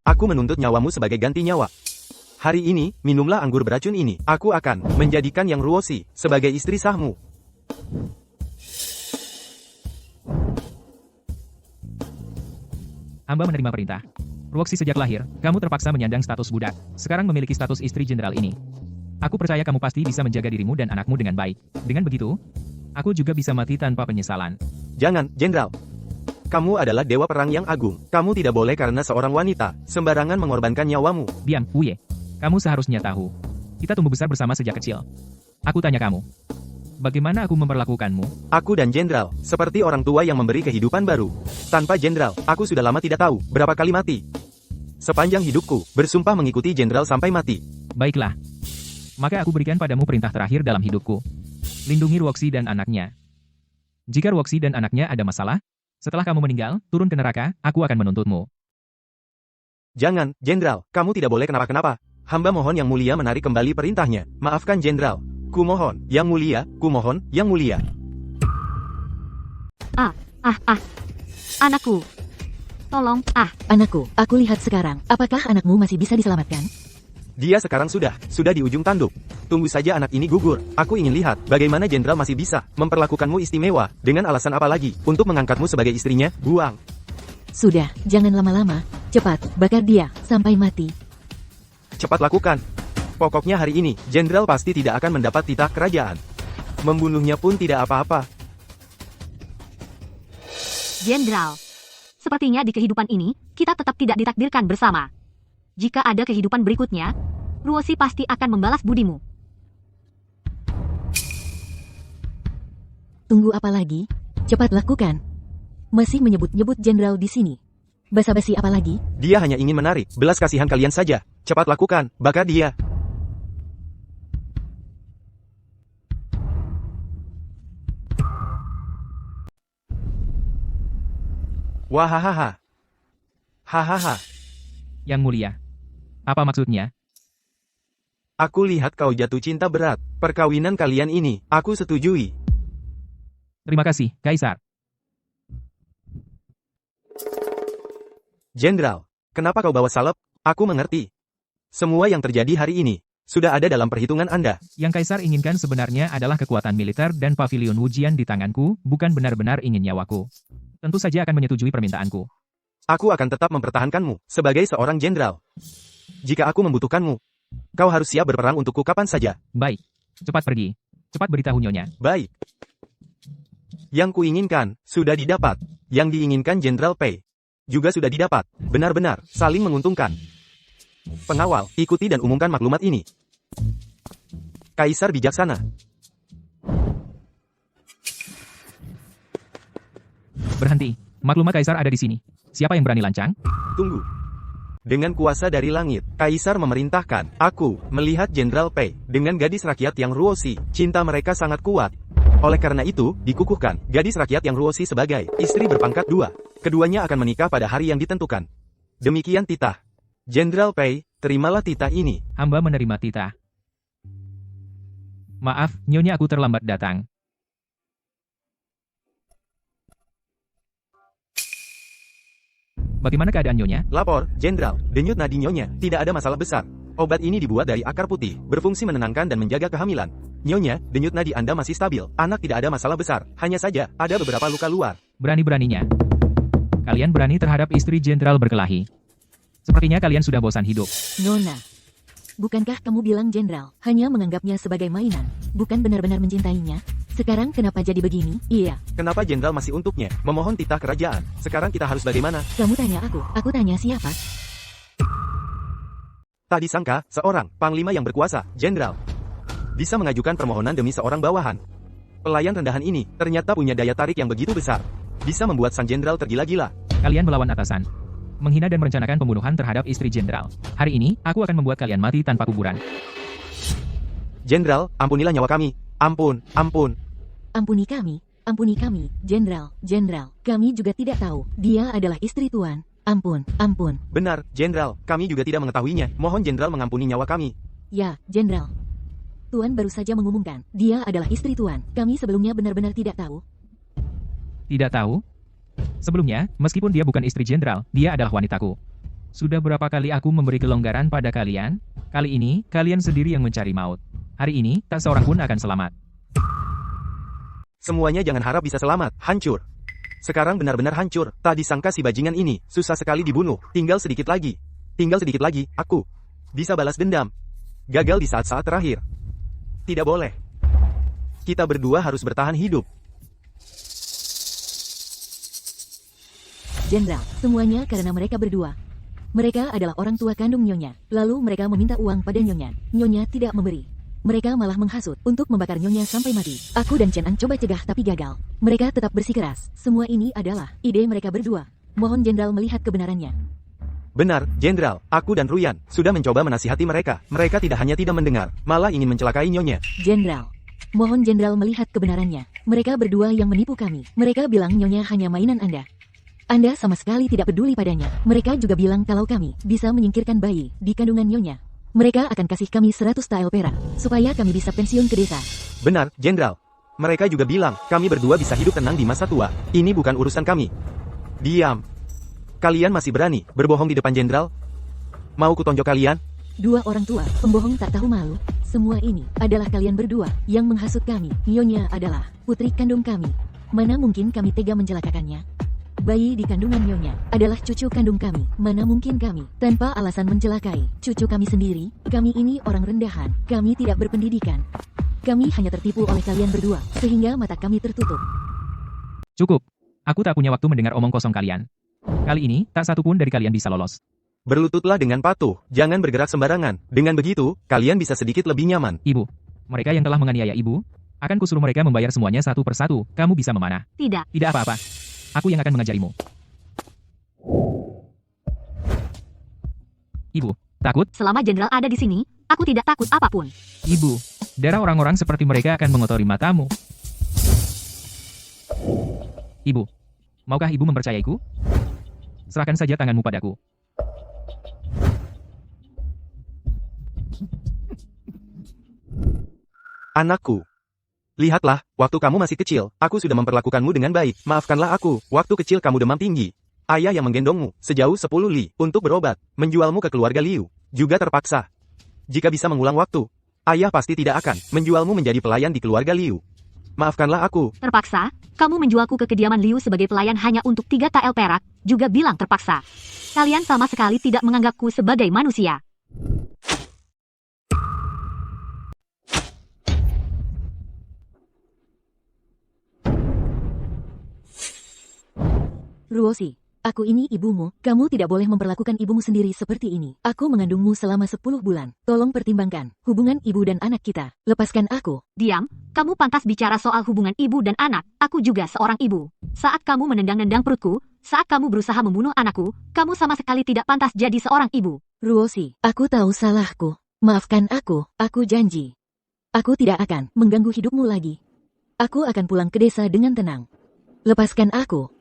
S2: Aku menuntut nyawamu sebagai ganti nyawa. Hari ini, minumlah anggur beracun ini. Aku akan menjadikan Yang Ruoshi sebagai istri sahmu.
S3: Hamba menerima perintah. Ruoshi sejak lahir, kamu terpaksa menyandang status budak. Sekarang memiliki status istri jenderal ini. Aku percaya kamu pasti bisa menjaga dirimu dan anakmu dengan baik. Dengan begitu, aku juga bisa mati tanpa penyesalan.
S2: Jangan, jenderal. Kamu adalah dewa perang yang agung. Kamu tidak boleh karena seorang wanita sembarangan mengorbankan nyawamu.
S3: Diam, Wuye. Kamu seharusnya tahu. Kita tumbuh besar bersama sejak kecil. Aku tanya kamu. Bagaimana aku memperlakukanmu?
S2: Aku dan jenderal, seperti orang tua yang memberi kehidupan baru. Tanpa jenderal, aku sudah lama tidak tahu berapa kali mati. Sepanjang hidupku, bersumpah mengikuti jenderal sampai mati.
S3: Baiklah. Maka aku berikan padamu perintah terakhir dalam hidupku. Lindungi Ruoshi dan anaknya. Jika Ruoshi dan anaknya ada masalah, setelah kamu meninggal, turun ke neraka, aku akan menuntutmu.
S2: Jangan, jenderal, kamu tidak boleh kenapa-kenapa. Hamba mohon Yang Mulia menarik kembali perintahnya. Maafkan jenderal. Kumohon, Yang Mulia, kumohon, Yang Mulia.
S1: Anakku. Tolong,
S4: Anakku, aku lihat sekarang. Apakah anakmu masih bisa diselamatkan?
S2: Dia sekarang sudah di ujung tanduk. Tunggu saja anak ini gugur. Aku ingin lihat bagaimana jenderal masih bisa memperlakukanmu istimewa. Dengan alasan apa lagi untuk mengangkatmu sebagai istrinya? Buang.
S4: Sudah, jangan lama-lama. Cepat, bakar dia sampai mati.
S2: Cepat lakukan. Pokoknya hari ini, jenderal pasti tidak akan mendapat titah kerajaan. Membunuhnya pun tidak apa-apa.
S1: Jenderal. Sepertinya di kehidupan ini, kita tetap tidak ditakdirkan bersama. Jika ada kehidupan berikutnya, Ruoshi pasti akan membalas budimu.
S4: Tunggu apa lagi? Cepat lakukan. Masih menyebut-nyebut jenderal di sini. Basa-basi apa lagi?
S2: Dia hanya ingin menarik belas kasihan kalian saja. Cepat lakukan, bakar dia. Wahahaha. Hahaha.
S3: Yang Mulia. Apa maksudnya?
S2: Aku lihat kau jatuh cinta berat. Perkawinan kalian ini, aku setujui.
S3: Terima kasih, Kaisar.
S2: Jenderal, kenapa kau bawa salep? Aku mengerti. Semua yang terjadi hari ini, sudah ada dalam perhitungan Anda.
S3: Yang Kaisar inginkan sebenarnya adalah kekuatan militer dan pavilion Wujian di tanganku, bukan benar-benar ingin nyawaku. Tentu saja akan menyetujui permintaanku.
S2: Aku akan tetap mempertahankanmu sebagai seorang jenderal. Jika aku membutuhkanmu, kau harus siap berperang untukku kapan saja.
S3: Baik. Cepat pergi. Cepat beritahu Nyonya.
S2: Baik. Yang kuinginkan, sudah didapat. Yang diinginkan Jenderal Pei juga sudah didapat. Benar-benar, saling menguntungkan. Pengawal, ikuti dan umumkan maklumat ini. Kaisar bijaksana.
S3: Berhenti. Maklumat Kaisar ada di sini. Siapa yang berani lancang?
S2: Tunggu. Dengan kuasa dari langit, Kaisar memerintahkan aku melihat Jenderal Pei dengan gadis rakyat yang Ruoshi. Cinta mereka sangat kuat. Oleh karena itu, dikukuhkan gadis rakyat yang Ruoshi sebagai istri berpangkat 2. Keduanya akan menikah pada hari yang ditentukan. Demikian titah. Jenderal Pei, terimalah titah ini.
S3: Hamba menerima titah. Maaf, Nyonya, aku terlambat datang. Bagaimana keadaan Nyonya?
S2: Lapor, Jenderal, denyut nadi Nyonya, tidak ada masalah besar. Obat ini dibuat dari akar putih, berfungsi menenangkan dan menjaga kehamilan. Nyonya, denyut nadi Anda masih stabil, anak tidak ada masalah besar, hanya saja, ada beberapa luka luar.
S3: Berani-beraninya. Kalian berani terhadap istri jenderal berkelahi. Sepertinya kalian sudah bosan hidup.
S4: Nona, bukankah kamu bilang jenderal hanya menganggapnya sebagai mainan, bukan benar-benar mencintainya? Sekarang kenapa jadi begini? Iya,
S2: Kenapa Jenderal masih untuknya, memohon titah kerajaan? Sekarang kita harus bagaimana?
S4: kamu tanya aku tanya siapa?
S2: Tak disangka, seorang panglima yang berkuasa, Jenderal, bisa mengajukan permohonan demi seorang bawahan. Pelayan rendahan ini ternyata punya daya tarik yang begitu besar. Bisa membuat sang jenderal tergila-gila.
S3: Kalian melawan atasan. Menghina dan merencanakan pembunuhan terhadap istri jenderal. Hari ini, aku akan membuat kalian mati tanpa kuburan.
S2: Jenderal, ampunilah nyawa kami. Ampun, ampun.
S4: Ampuni kami, jenderal, kami juga tidak tahu, dia adalah istri tuan. Ampun.
S2: Benar, Jenderal, kami juga tidak mengetahuinya. Mohon Jenderal mengampuni nyawa kami.
S4: Ya, jenderal. Tuan baru saja mengumumkan, dia adalah istri tuan. Kami sebelumnya benar-benar tidak tahu.
S3: Tidak tahu? Sebelumnya, meskipun dia bukan istri jenderal, dia adalah wanitaku. Sudah berapa kali aku memberi kelonggaran pada kalian? Kali ini, kalian sendiri yang mencari maut. Hari ini, tak seorang pun akan selamat.
S2: Semuanya jangan harap bisa selamat, hancur. Sekarang benar-benar hancur, tak disangka si bajingan ini, susah sekali dibunuh, tinggal sedikit lagi, aku bisa balas dendam. Gagal di saat-saat terakhir. Tidak boleh. Kita berdua harus bertahan hidup.
S4: Jenderal, semuanya karena mereka berdua. Mereka adalah orang tua kandung Nyonya. Lalu mereka meminta uang pada Nyonya. Nyonya tidak memberi. Mereka malah menghasut untuk membakar Nyonya sampai mati. Aku dan Chen An coba cegah tapi gagal. Mereka tetap bersikeras. Semua ini adalah ide mereka berdua. Mohon jenderal melihat kebenarannya.
S2: Benar, Jenderal, aku dan Ruyan sudah mencoba menasihati mereka. Mereka tidak hanya tidak mendengar, malah ingin mencelakai Nyonya.
S4: Jenderal, mohon jenderal melihat kebenarannya. Mereka berdua yang menipu kami. Mereka bilang Nyonya hanya mainan Anda. Anda sama sekali tidak peduli padanya. Mereka juga bilang kalau kami bisa menyingkirkan bayi di kandungan Nyonya. Mereka akan kasih kami 100 tael perak, supaya kami bisa pensiun ke desa.
S2: Benar, Jenderal. Mereka juga bilang, kami berdua bisa hidup tenang di masa tua. Ini bukan urusan kami. Diam. Kalian masih berani berbohong di depan Jenderal? Mau kutonjok kalian?
S4: Dua orang tua, pembohong tak tahu malu. Semua ini adalah kalian berdua yang menghasut kami. Nyonya adalah putri kandung kami. Mana mungkin kami tega mencelakakannya? Bayi di kandungan Nyonya adalah cucu kandung kami. Mana mungkin kami tanpa alasan mencelakai cucu kami sendiri? Kami ini orang rendahan. Kami tidak berpendidikan. Kami hanya tertipu oleh kalian berdua, sehingga mata kami tertutup.
S3: Cukup. Aku tak punya waktu mendengar omong kosong kalian. Kali ini, tak satu pun dari kalian bisa lolos.
S2: Berlututlah dengan patuh, jangan bergerak sembarangan. Dengan begitu, kalian bisa sedikit lebih nyaman.
S3: Ibu, mereka yang telah menganiaya ibu, akan kusuruh mereka membayar semuanya satu persatu. Kamu bisa memanah.
S1: Tidak.
S3: Tidak apa-apa. Aku yang akan mengajarimu. Ibu, takut?
S1: Selama jenderal ada di sini, aku tidak takut apapun.
S3: Ibu, darah orang-orang seperti mereka akan mengotori matamu. Ibu, maukah ibu mempercayaiku? Serahkan saja tanganmu padaku.
S2: Anakku. Lihatlah, waktu kamu masih kecil, aku sudah memperlakukanmu dengan baik. Maafkanlah aku, waktu kecil kamu demam tinggi. Ayah yang menggendongmu, sejauh 10 li, untuk berobat, menjualmu ke keluarga Liu, juga terpaksa. Jika bisa mengulang waktu, ayah pasti tidak akan menjualmu menjadi pelayan di keluarga Liu. Maafkanlah aku.
S1: Terpaksa, kamu menjualku ke kediaman Liu sebagai pelayan hanya untuk 3 tael perak, juga bilang terpaksa. Kalian sama sekali tidak menganggapku sebagai manusia.
S4: Ruosi, aku ini ibumu. Kamu tidak boleh memperlakukan ibumu sendiri seperti ini. Aku mengandungmu selama 10 bulan. Tolong pertimbangkan hubungan ibu dan anak kita. Lepaskan aku.
S1: Diam, kamu pantas bicara soal hubungan ibu dan anak. Aku juga seorang ibu. Saat kamu menendang-nendang perutku, saat kamu berusaha membunuh anakku, kamu sama sekali tidak pantas jadi seorang ibu.
S4: Ruosi, aku tahu salahku. Maafkan aku janji. Aku tidak akan mengganggu hidupmu lagi. Aku akan pulang ke desa dengan tenang. Lepaskan aku.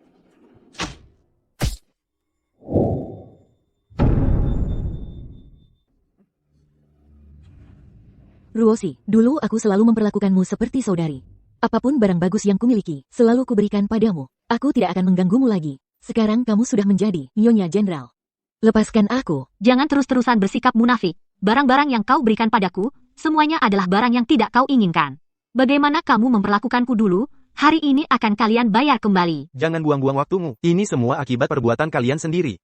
S4: Ruosi, dulu aku selalu memperlakukanmu seperti saudari. Apapun barang bagus yang kumiliki, selalu kuberikan padamu. Aku tidak akan mengganggumu lagi. Sekarang kamu sudah menjadi Nyonya Jenderal. Lepaskan aku.
S1: Jangan terus-terusan bersikap munafik. Barang-barang yang kau berikan padaku, semuanya adalah barang yang tidak kau inginkan. Bagaimana kamu memperlakukanku dulu, hari ini akan kalian bayar kembali.
S2: Jangan buang-buang waktumu. Ini semua akibat perbuatan kalian sendiri.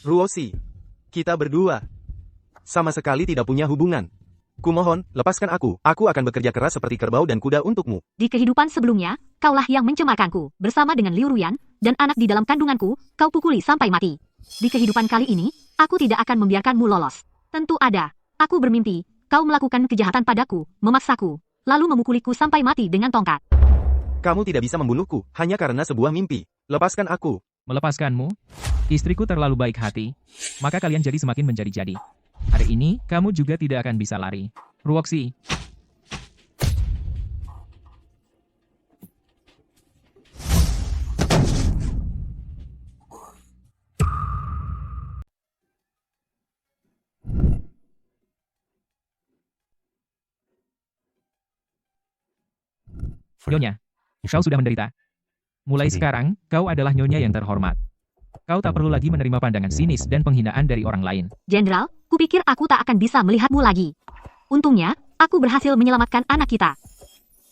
S2: Ruosi, kita berdua sama sekali tidak punya hubungan. Kumohon, lepaskan aku. Aku akan bekerja keras seperti kerbau dan kuda untukmu.
S1: Di kehidupan sebelumnya, kaulah yang mencemarkanku. Bersama dengan Liu Ruyan, dan anak di dalam kandunganku, kau pukuli sampai mati. Di kehidupan kali ini, aku tidak akan membiarkanmu lolos. Tentu ada. Aku bermimpi, kau melakukan kejahatan padaku, memaksaku, lalu memukuliku sampai mati dengan tongkat.
S2: Kamu tidak bisa membunuhku, hanya karena sebuah mimpi. Lepaskan aku.
S3: Melepaskanmu? Istriku terlalu baik hati, maka kalian jadi semakin menjadi-jadi. Hari ini, kamu juga tidak akan bisa lari. Ruoxi. Nyonya, kau sudah menderita. Mulai sekarang, kau adalah nyonya yang terhormat. Kau tak perlu lagi menerima pandangan sinis dan penghinaan dari orang lain.
S1: Jenderal, kupikir aku tak akan bisa melihatmu lagi. Untungnya, aku berhasil menyelamatkan anak kita.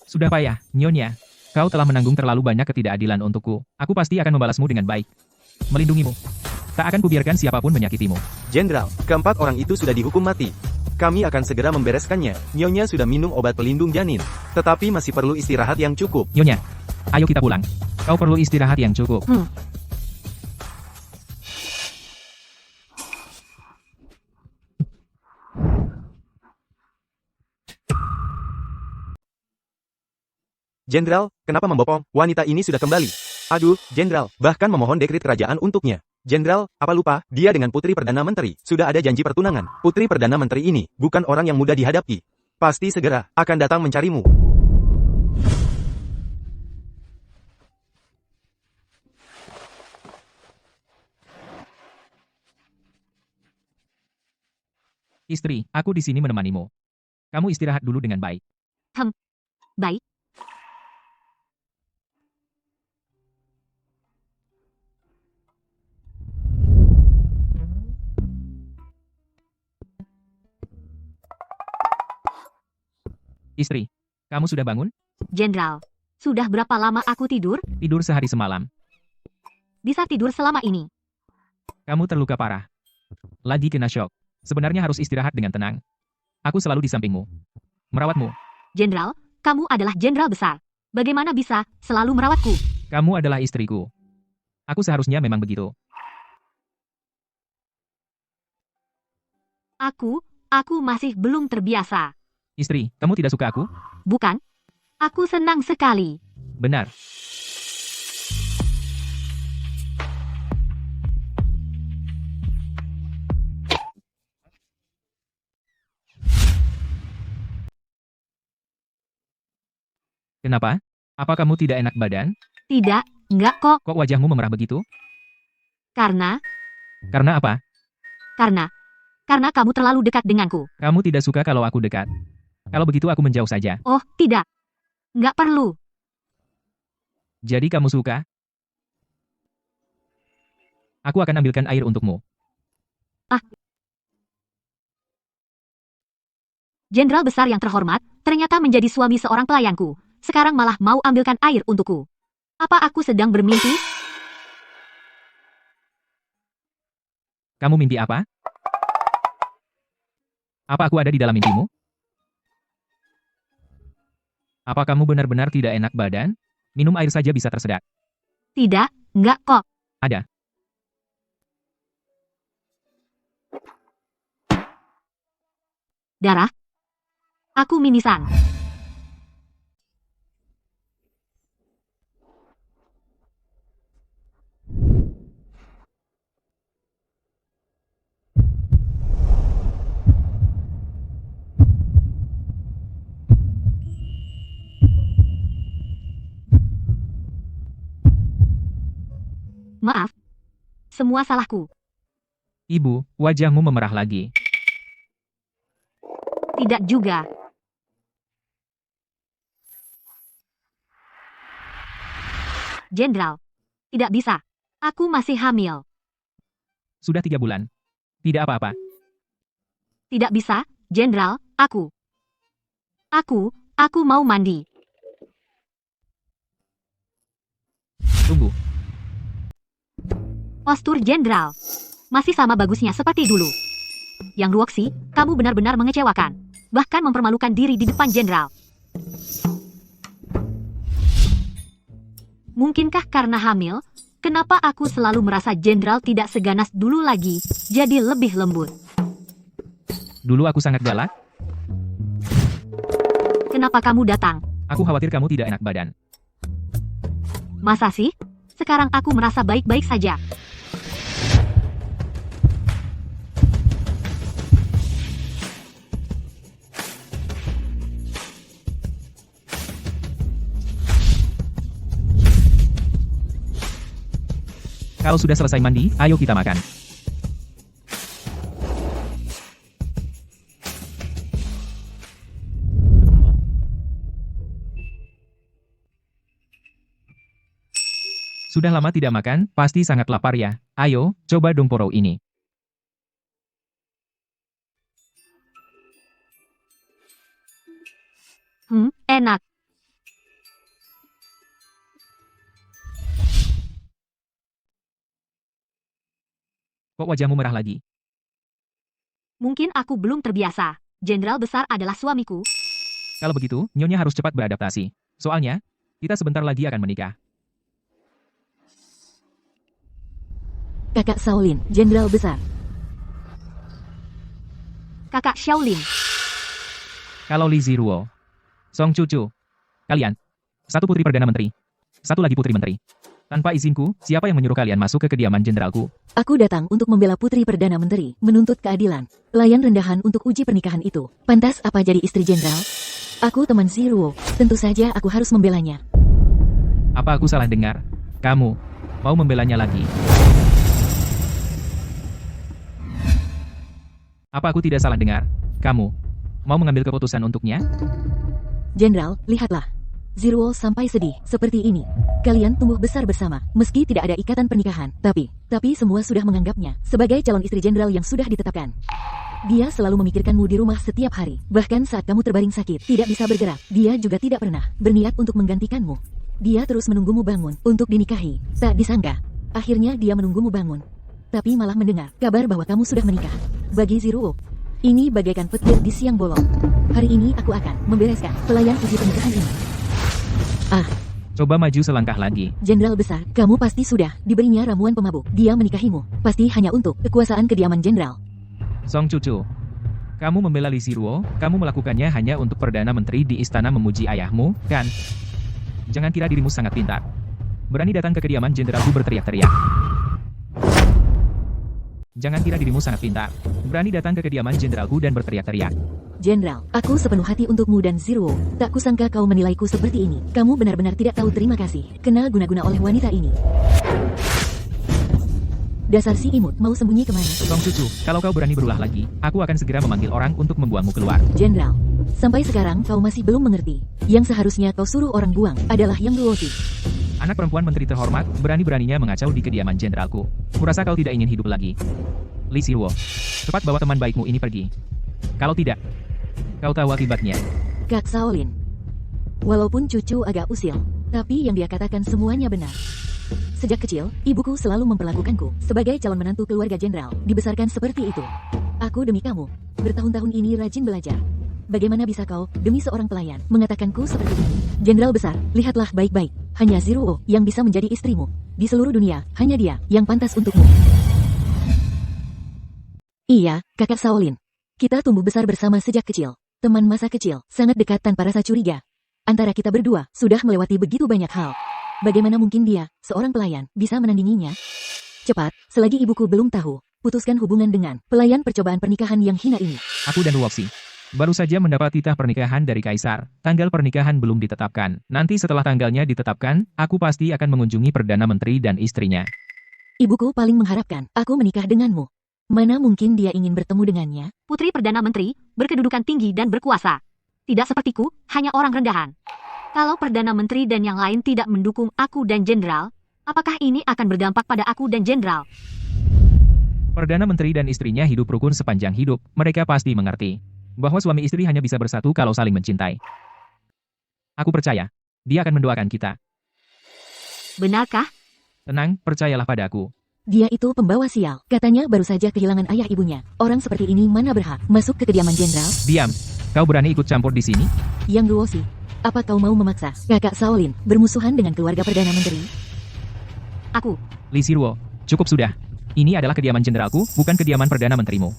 S3: Sudah payah, nyonya. Kau telah menanggung terlalu banyak ketidakadilan untukku. Aku pasti akan membalasmu dengan baik. Melindungimu. Tak akan kubiarkan siapapun menyakitimu.
S2: Jenderal, keempat orang itu sudah dihukum mati. Kami akan segera membereskannya. Nyonya sudah minum obat pelindung janin, tetapi masih perlu istirahat yang cukup.
S3: Nyonya, ayo kita pulang. Kau perlu istirahat yang cukup.
S2: Jenderal, kenapa membopong? Wanita ini sudah kembali. Aduh, Jenderal, bahkan memohon dekrit kerajaan untuknya. Jenderal, apa lupa, dia dengan Putri Perdana Menteri. Sudah ada janji pertunangan. Putri Perdana Menteri ini, bukan orang yang mudah dihadapi. Pasti segera, akan datang mencarimu.
S3: Istri, aku di sini menemanimu. Kamu istirahat dulu dengan baik.
S1: Baik.
S3: Istri, kamu sudah bangun?
S1: Jenderal, sudah berapa lama aku tidur?
S3: Tidur sehari semalam.
S1: Bisa tidur selama ini.
S3: Kamu terluka parah. Lagi kena shock. Sebenarnya harus istirahat dengan tenang. Aku selalu di sampingmu. Merawatmu.
S1: Jenderal, kamu adalah jenderal besar. Bagaimana bisa selalu merawatku?
S3: Kamu adalah istriku. Aku seharusnya memang begitu.
S1: Aku masih belum terbiasa.
S3: Istri, kamu tidak suka aku?
S1: Bukan? Aku senang sekali.
S3: Benar. Kenapa? Apa kamu tidak enak badan?
S1: Tidak, enggak kok.
S3: Kok wajahmu memerah begitu?
S1: Karena
S3: Apa?
S1: karena kamu terlalu dekat denganku.
S3: Kamu tidak suka kalau aku dekat. Kalau begitu aku menjauh saja.
S1: Oh, tidak. Enggak perlu.
S3: Jadi kamu suka? Aku akan ambilkan air untukmu.
S1: Jenderal besar yang terhormat, ternyata menjadi suami seorang pelayanku. Sekarang malah mau ambilkan air untukku. Apa aku sedang bermimpi?
S3: Kamu mimpi apa? Apa aku ada di dalam mimpimu? Apa kamu benar-benar tidak enak badan? Minum air saja bisa tersedak.
S1: Tidak, enggak kok.
S3: Ada.
S1: Darah? Aku mimisan. Maaf. Semua salahku.
S3: Ibu, wajahmu memerah lagi.
S1: Tidak juga. Jenderal. Tidak bisa. Aku masih hamil.
S3: Sudah 3 bulan. Tidak apa-apa.
S1: Tidak bisa, Jenderal, aku mau mandi.
S3: Tunggu.
S1: Postur Jenderal. Masih sama bagusnya seperti dulu. Yang Ruoxi, kamu benar-benar mengecewakan. Bahkan mempermalukan diri di depan Jenderal. Mungkinkah karena hamil, kenapa aku selalu merasa Jenderal tidak seganas dulu lagi, jadi lebih lembut?
S3: Dulu aku sangat galak.
S1: Kenapa kamu datang?
S3: Aku khawatir kamu tidak enak badan.
S1: Masa sih? Sekarang aku merasa baik-baik saja.
S3: Kalau sudah selesai mandi, ayo kita makan. Sudah lama tidak makan, pasti sangat lapar ya. Ayo, coba dong poro ini.
S1: Enak.
S3: Kok wajahmu merah lagi?
S1: Mungkin aku belum terbiasa. Jenderal besar adalah suamiku.
S3: Kalau begitu, Nyonya harus cepat beradaptasi. Soalnya, kita sebentar lagi akan menikah.
S4: Kakak Shaolin, Jenderal besar.
S1: Kakak Shaolin.
S3: Kalau Li Ziruo, Song Cucu, kalian, satu putri Perdana Menteri, satu lagi putri menteri. Tanpa izinku, siapa yang menyuruh kalian masuk ke kediaman jenderalku?
S4: Aku datang untuk membela putri Perdana Menteri, menuntut keadilan. Pelayan rendahan untuk uji pernikahan itu. Pantas apa jadi istri jenderal? Aku teman Ziruo, tentu saja aku harus membelanya.
S3: Apa aku salah dengar? Kamu mau membelanya lagi? Apa aku tidak salah dengar? Kamu mau mengambil keputusan untuknya?
S4: Jenderal, lihatlah. Ziruo sampai sedih, seperti ini. Kalian tumbuh besar bersama, meski tidak ada ikatan pernikahan. Tapi semua sudah menganggapnya sebagai calon istri jenderal yang sudah ditetapkan. Dia selalu memikirkanmu di rumah setiap hari. Bahkan saat kamu terbaring sakit, tidak bisa bergerak. Dia juga tidak pernah berniat untuk menggantikanmu. Dia terus menunggumu bangun untuk dinikahi. Tak disangka, akhirnya dia menunggumu bangun. Tapi malah mendengar kabar bahwa kamu sudah menikah. Bagi Ziruo, ini bagaikan petir di siang bolong. Hari ini aku akan membereskan pelayan uji pernikahan ini.
S3: Coba maju selangkah lagi.
S4: Jenderal besar, kamu pasti sudah diberinya ramuan pemabuk. Dia menikahimu, pasti hanya untuk kekuasaan kediaman jenderal.
S3: Song Cucu, kamu membela Li Ziruo, kamu melakukannya hanya untuk Perdana Menteri di istana memuji ayahmu, kan? Jangan kira dirimu sangat pintar. Berani datang ke kediaman jenderalku berteriak-teriak. Jangan kira dirimu sangat pintar. Berani datang ke kediaman jenderalku dan berteriak-teriak.
S4: Jenderal, aku sepenuh hati untukmu dan Ziruo. Tak kusangka kau menilaiku seperti ini. Kamu benar-benar tidak tahu terima kasih. Kena guna-guna oleh wanita ini. Dasar si imut, mau sembunyi kemana?
S3: Song Cucu, kalau kau berani berulah lagi, aku akan segera memanggil orang untuk membuangmu keluar.
S4: Jenderal, sampai sekarang kau masih belum mengerti. Yang seharusnya kau suruh orang buang adalah Yang Luosi.
S3: Anak perempuan menteri terhormat, berani-beraninya mengacau di kediaman jenderalku. Kurasa kau tidak ingin hidup lagi. Li Ziruo, cepat bawa teman baikmu ini pergi. Kalau tidak, kau tahu akibatnya.
S4: Kak Shaolin. Walaupun cucu agak usil, tapi yang dia katakan semuanya benar. Sejak kecil, ibuku selalu memperlakukanku sebagai calon menantu keluarga jenderal. Dibesarkan seperti itu. Aku demi kamu, bertahun-tahun ini rajin belajar. Bagaimana bisa kau, demi seorang pelayan, mengatakanku seperti ini? Jenderal besar, lihatlah baik-baik. Hanya Ziruo yang bisa menjadi istrimu. Di seluruh dunia, hanya dia yang pantas untukmu. Iya, kakak Shaolin. Kita tumbuh besar bersama sejak kecil. Teman masa kecil, sangat dekat tanpa rasa curiga. Antara kita berdua, sudah melewati begitu banyak hal. Bagaimana mungkin dia, seorang pelayan, bisa menandinginya? Cepat, selagi ibuku belum tahu, putuskan hubungan dengan pelayan percobaan pernikahan yang hina ini.
S3: Aku dan Ruoxi baru saja mendapat titah pernikahan dari Kaisar. Tanggal pernikahan belum ditetapkan. Nanti setelah tanggalnya ditetapkan, aku pasti akan mengunjungi Perdana Menteri dan istrinya.
S4: Ibuku paling mengharapkan aku menikah denganmu. Mana mungkin dia ingin bertemu dengannya?
S1: Putri Perdana Menteri, berkedudukan tinggi dan berkuasa. Tidak sepertiku, hanya orang rendahan. Kalau Perdana Menteri dan yang lain tidak mendukung aku dan Jenderal, apakah ini akan berdampak pada aku dan Jenderal?
S3: Perdana Menteri dan istrinya hidup rukun sepanjang hidup, mereka pasti mengerti bahwa suami istri hanya bisa bersatu kalau saling mencintai. Aku percaya, dia akan mendoakan kita.
S1: Benarkah?
S3: Tenang, percayalah padaku.
S4: Dia itu pembawa sial. Katanya baru saja kehilangan ayah ibunya. Orang seperti ini mana berhak masuk ke kediaman Jenderal?
S3: Diam, kau berani ikut campur di sini?
S4: Yang Luosi, apa kau mau memaksa kakak Shaolin bermusuhan dengan keluarga Perdana Menteri?
S1: Aku.
S3: Li Siruo, cukup sudah. Ini adalah kediaman jenderalku, bukan kediaman Perdana Menterimu.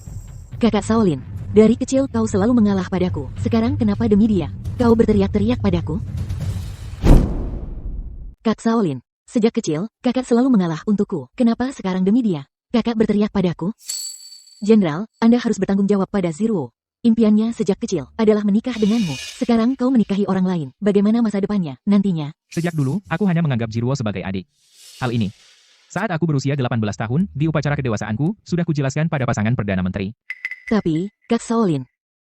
S4: Kakak Shaolin, dari kecil kau selalu mengalah padaku. Sekarang kenapa demi dia kau berteriak-teriak padaku? Kak Shaolin, sejak kecil, kakak selalu mengalah untukku. Kenapa sekarang demi dia kakak berteriak padaku? Jenderal, Anda harus bertanggung jawab pada Ziruo. Impiannya sejak kecil adalah menikah denganmu. Sekarang kau menikahi orang lain. Bagaimana masa depannya nantinya?
S3: Sejak dulu, aku hanya menganggap Ziruo sebagai adik. Hal ini, saat aku berusia 18 tahun, di upacara kedewasaanku, sudah kujelaskan pada pasangan Perdana Menteri.
S4: Tapi, Kak Shaolin,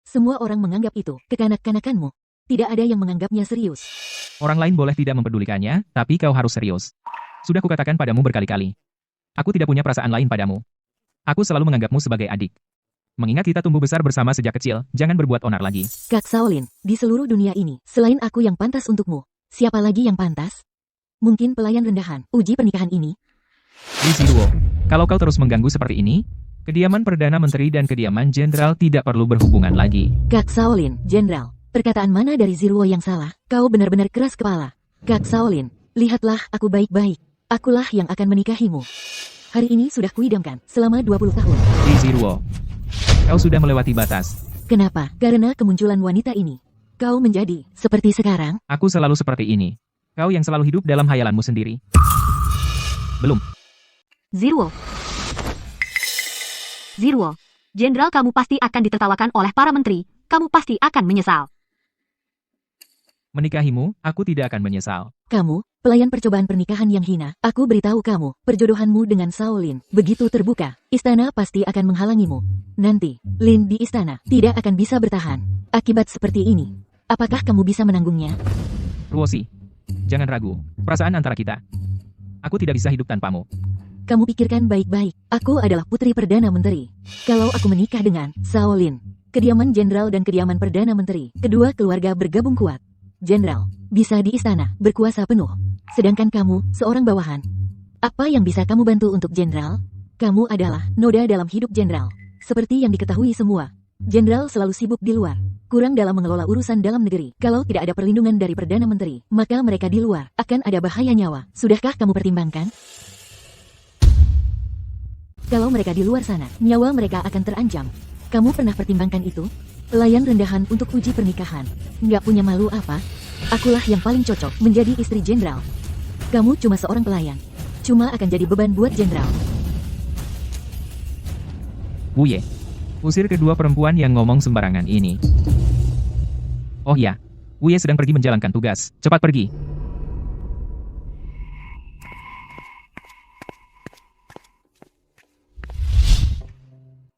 S4: semua orang menganggap itu kekanak-kanakanmu. Tidak ada yang menganggapnya serius.
S3: Orang lain boleh tidak mempedulikannya, tapi kau harus serius. Sudah kukatakan padamu berkali-kali. Aku tidak punya perasaan lain padamu. Aku selalu menganggapmu sebagai adik. Mengingat kita tumbuh besar bersama sejak kecil, jangan berbuat onar lagi.
S4: Kak Shaolin, di seluruh dunia ini, selain aku yang pantas untukmu, siapa lagi yang pantas? Mungkin pelayan rendahan, uji pernikahan ini?
S3: Li Siruo, kalau kau terus mengganggu seperti ini, kediaman Perdana Menteri dan kediaman Jenderal tidak perlu berhubungan lagi.
S4: Kak Shaolin, Jenderal, perkataan mana dari Ziruo yang salah? Kau benar-benar keras kepala. Kak Shaolin, lihatlah aku baik-baik. Akulah yang akan menikahimu. Hari ini sudah kuidamkan selama 20 tahun.
S3: Li Siruo, kau sudah melewati batas.
S4: Kenapa? Karena kemunculan wanita ini. Kau menjadi seperti sekarang?
S3: Aku selalu seperti ini. Kau yang selalu hidup dalam hayalanmu sendiri. Belum.
S1: Ziruo. Ziruo, Jenderal kamu pasti akan ditertawakan oleh para menteri. Kamu pasti akan menyesal.
S3: Menikahimu, aku tidak akan menyesal.
S4: Kamu, pelayan percobaan pernikahan yang hina. Aku beritahu kamu, perjodohanmu dengan Shaolin begitu terbuka. Istana pasti akan menghalangimu. Nanti, Lin di istana tidak akan bisa bertahan. Akibat seperti ini, apakah kamu bisa menanggungnya?
S3: Ruosi, jangan ragu. Perasaan antara kita. Aku tidak bisa hidup tanpamu.
S4: Kamu pikirkan baik-baik. Aku adalah putri Perdana Menteri. Kalau aku menikah dengan Shaolin, kediaman Jenderal dan kediaman Perdana Menteri, kedua keluarga bergabung kuat. Jenderal, bisa di istana, berkuasa penuh. Sedangkan kamu, seorang bawahan. Apa yang bisa kamu bantu untuk Jenderal? Kamu adalah noda dalam hidup Jenderal. Seperti yang diketahui semua, Jenderal selalu sibuk di luar. Kurang dalam mengelola urusan dalam negeri. Kalau tidak ada perlindungan dari Perdana Menteri, maka mereka di luar akan ada bahaya nyawa. Sudahkah kamu pertimbangkan? Kalau mereka di luar sana, nyawa mereka akan terancam. Kamu pernah pertimbangkan itu? Pelayan rendahan untuk uji pernikahan. Nggak punya malu apa? Akulah yang paling cocok menjadi istri Jenderal. Kamu cuma seorang pelayan. Cuma akan jadi beban buat Jenderal.
S3: Wu Ye, usir kedua perempuan yang ngomong sembarangan ini. Oh ya, Wu Ye sedang pergi menjalankan tugas. Cepat pergi.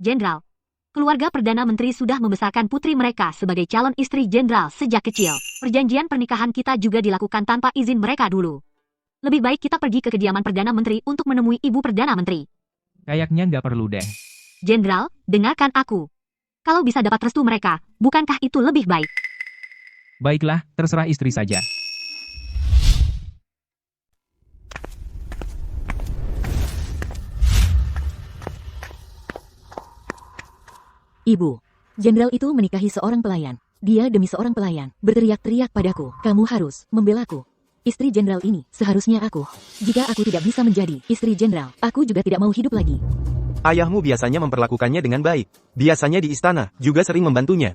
S1: Jenderal, keluarga Perdana Menteri sudah membesarkan putri mereka sebagai calon istri Jenderal sejak kecil. Perjanjian pernikahan kita juga dilakukan tanpa izin mereka dulu. Lebih baik kita pergi ke kediaman Perdana Menteri untuk menemui Ibu Perdana Menteri.
S3: Kayaknya nggak perlu deh.
S1: Jenderal, dengarkan aku. Kalau bisa dapat restu mereka, bukankah itu lebih baik?
S3: Baiklah, terserah istri saja.
S4: Ibu, Jenderal itu menikahi seorang pelayan. Dia demi seorang pelayan, berteriak-teriak padaku. Kamu harus membelaku. Istri Jenderal ini seharusnya aku. Jika aku tidak bisa menjadi istri Jenderal, aku juga tidak mau hidup lagi.
S2: Ayahmu biasanya memperlakukannya dengan baik. Biasanya di istana, juga sering membantunya.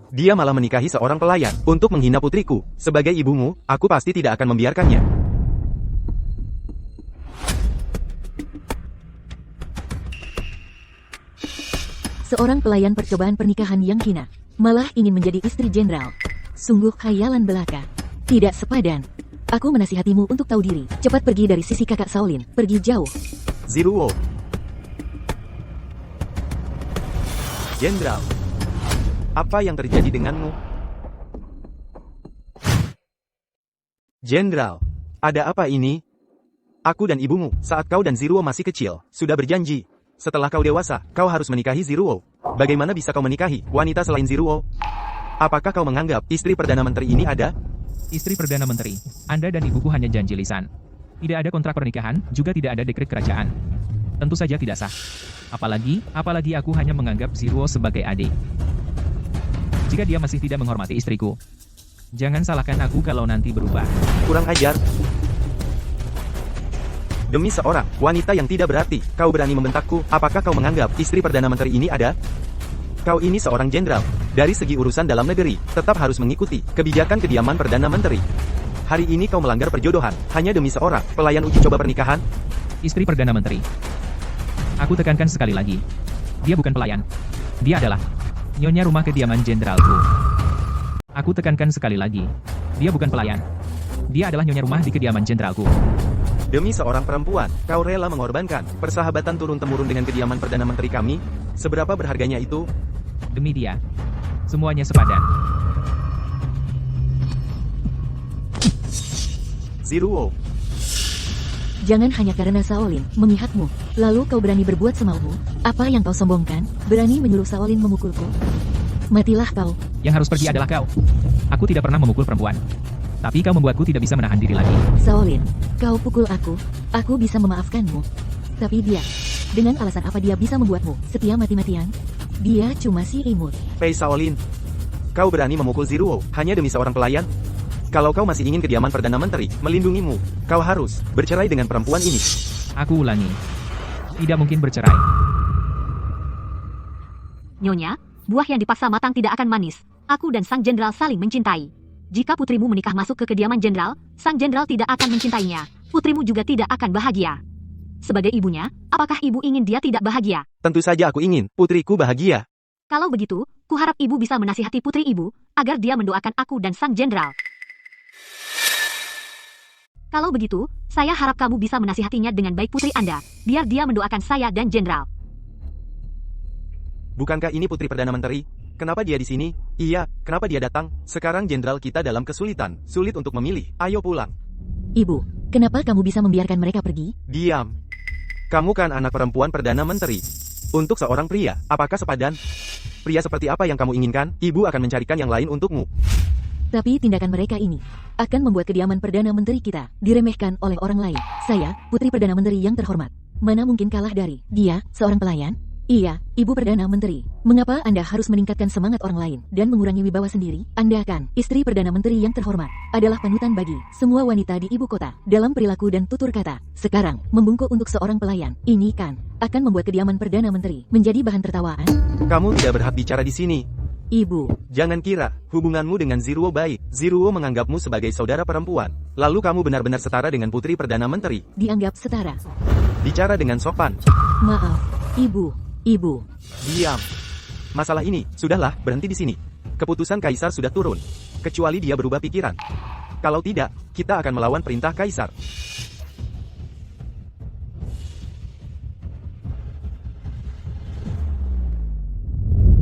S2: Dia malah menikahi seorang pelayan untuk menghina putriku. Sebagai ibumu, aku pasti tidak akan membiarkannya.
S4: Seorang pelayan percobaan pernikahan yang hina, malah ingin menjadi istri Jenderal. Sungguh khayalan belaka. Tidak sepadan. Aku menasihatimu untuk tahu diri. Cepat pergi dari sisi kakak Shaolin. Pergi jauh.
S2: Ziruo. Jenderal. Apa yang terjadi denganmu? Jenderal. Ada apa ini? Aku dan ibumu, saat kau dan Ziruo masih kecil, sudah berjanji. Setelah kau dewasa, kau harus menikahi Ziruo. Bagaimana bisa kau menikahi wanita selain Ziruo? Apakah kau menganggap istri Perdana Menteri ini ada?
S3: Istri Perdana Menteri, Anda dan ibuku hanya janji lisan. Tidak ada kontrak pernikahan, juga tidak ada dekret kerajaan. Tentu saja tidak sah. Apalagi aku hanya menganggap Ziruo sebagai adik. Jika dia masih tidak menghormati istriku, jangan salahkan aku kalau nanti berubah.
S2: Kurang ajar. Demi seorang wanita yang tidak berarti, kau berani membentakku. Apakah kau menganggap istri Perdana Menteri ini ada? Kau ini seorang jenderal. Dari segi urusan dalam negeri, tetap harus mengikuti kebijakan kediaman Perdana Menteri. Hari ini kau melanggar perjodohan, hanya demi seorang pelayan uji coba pernikahan?
S3: Istri Perdana Menteri. Aku tekankan sekali lagi. Dia bukan pelayan. Dia adalah nyonya rumah kediaman jenderalku. Aku tekankan sekali lagi. Dia bukan pelayan. Dia adalah nyonya rumah di kediaman jenderalku.
S2: Demi seorang perempuan, kau rela mengorbankan persahabatan turun-temurun dengan kediaman Perdana Menteri kami? Seberapa berharganya itu?
S3: Demi dia, semuanya sepadan.
S2: Ziruo.
S4: Jangan hanya karena Shaolin memihakmu, lalu kau berani berbuat semaumu. Apa yang kau sombongkan? Berani menyuruh Shaolin memukulku? Matilah kau.
S3: Yang harus pergi adalah kau. Aku tidak pernah memukul perempuan. Tapi kau membuatku tidak bisa menahan diri lagi.
S4: Shaolin, kau pukul aku bisa memaafkanmu. Tapi dia, dengan alasan apa dia bisa membuatmu setia mati-matian? Dia cuma si imut.
S2: Pei Shaolin. Kau berani memukul Ziruo hanya demi seorang pelayan? Kalau kau masih ingin kediaman Perdana Menteri melindungimu, kau harus bercerai dengan perempuan ini.
S3: Aku ulangi. Tidak mungkin bercerai.
S1: Nyonya, buah yang dipaksa matang tidak akan manis. Aku dan sang jenderal saling mencintai. Jika putrimu menikah masuk ke kediaman jenderal, sang jenderal tidak akan mencintainya. Putrimu juga tidak akan bahagia. Sebagai ibunya, apakah ibu ingin dia tidak bahagia?
S2: Tentu saja aku ingin putriku bahagia.
S1: Kalau begitu, kuharap ibu bisa menasihati putri ibu, agar dia mendoakan aku dan sang jenderal. Kalau begitu, saya harap kamu bisa menasihatinya dengan baik putri Anda, biar dia mendoakan saya dan jenderal.
S2: Bukankah ini putri Perdana Menteri? Kenapa dia di sini? Iya, kenapa dia datang? Sekarang jenderal kita dalam kesulitan, sulit untuk memilih. Ayo pulang.
S4: Ibu, kenapa kamu bisa membiarkan mereka pergi?
S2: Diam. Kamu kan anak perempuan Perdana Menteri. Untuk seorang pria, apakah sepadan? Pria seperti apa yang kamu inginkan? Ibu akan mencarikan yang lain untukmu.
S4: Tapi tindakan mereka ini akan membuat kediaman Perdana Menteri kita diremehkan oleh orang lain. Saya, putri Perdana Menteri yang terhormat. Mana mungkin kalah dari dia, seorang pelayan? Iya, Ibu Perdana Menteri. Mengapa Anda harus meningkatkan semangat orang lain dan mengurangi wibawa sendiri? Anda kan, istri Perdana Menteri yang terhormat, adalah panutan bagi semua wanita di ibu kota dalam perilaku dan tutur kata. Sekarang, membungkuk untuk seorang pelayan, ini kan akan membuat kediaman Perdana Menteri menjadi bahan tertawaan.
S2: Kamu tidak berhak bicara di sini.
S4: Ibu,
S2: Jangan kira hubunganmu dengan Ziruo baik. Ziruo menganggapmu sebagai saudara perempuan. Lalu kamu benar-benar setara dengan putri Perdana Menteri.
S4: dianggap setara.
S2: Bicara dengan sopan.
S4: Maaf, Ibu.
S2: Diam. Masalah ini, sudahlah, berhenti di sini. Keputusan Kaisar sudah turun. Kecuali dia berubah pikiran. Kalau tidak, kita akan melawan perintah Kaisar.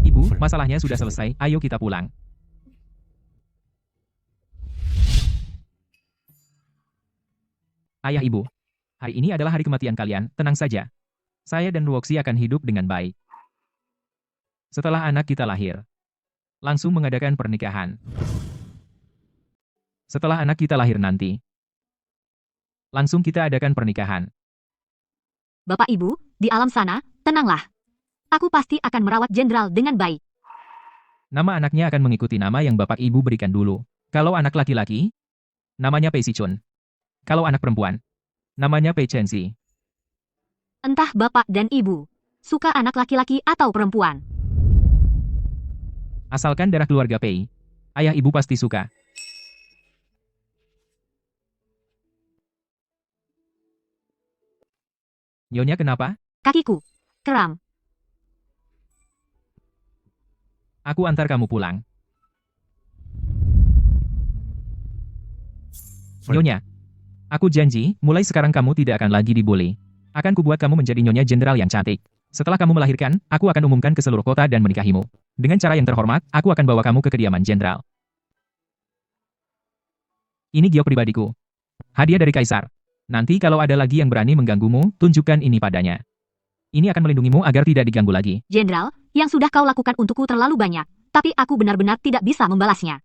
S3: Ibu, masalahnya sudah selesai. Ayo kita pulang. Ayah ibu, hari ini adalah hari kematian kalian, tenang saja. Saya dan Ruoxi akan hidup dengan baik. Setelah anak kita lahir, langsung mengadakan pernikahan. Setelah anak kita lahir nanti, langsung kita adakan pernikahan.
S1: Bapak Ibu, di alam sana, tenanglah. Aku pasti akan merawat jenderal dengan baik.
S3: Nama anaknya akan mengikuti nama yang Bapak Ibu berikan dulu. Kalau anak laki-laki, namanya Pei Sichun. Kalau anak perempuan, namanya Pei Chenxi.
S1: Entah Bapak dan Ibu, suka anak laki-laki atau perempuan.
S3: Asalkan darah keluarga Pei, ayah ibu pasti suka. Nyonya kenapa?
S1: Kakiku kram.
S3: Aku antar kamu pulang. Nyonya, aku janji, mulai sekarang kamu tidak akan lagi dibully. Akan kubuat kamu menjadi nyonya jenderal yang cantik. Setelah kamu melahirkan, aku akan umumkan ke seluruh kota dan menikahimu. Dengan cara yang terhormat, aku akan bawa kamu ke kediaman jenderal. Ini giok pribadiku. Hadiah dari Kaisar. Nanti kalau ada lagi yang berani mengganggumu, tunjukkan ini padanya. Ini akan melindungimu agar tidak diganggu lagi.
S1: Jenderal, yang sudah kau lakukan untukku terlalu banyak, tapi aku benar-benar tidak bisa membalasnya.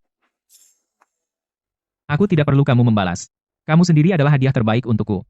S3: Aku tidak perlu kamu membalas. Kamu sendiri adalah hadiah terbaik untukku.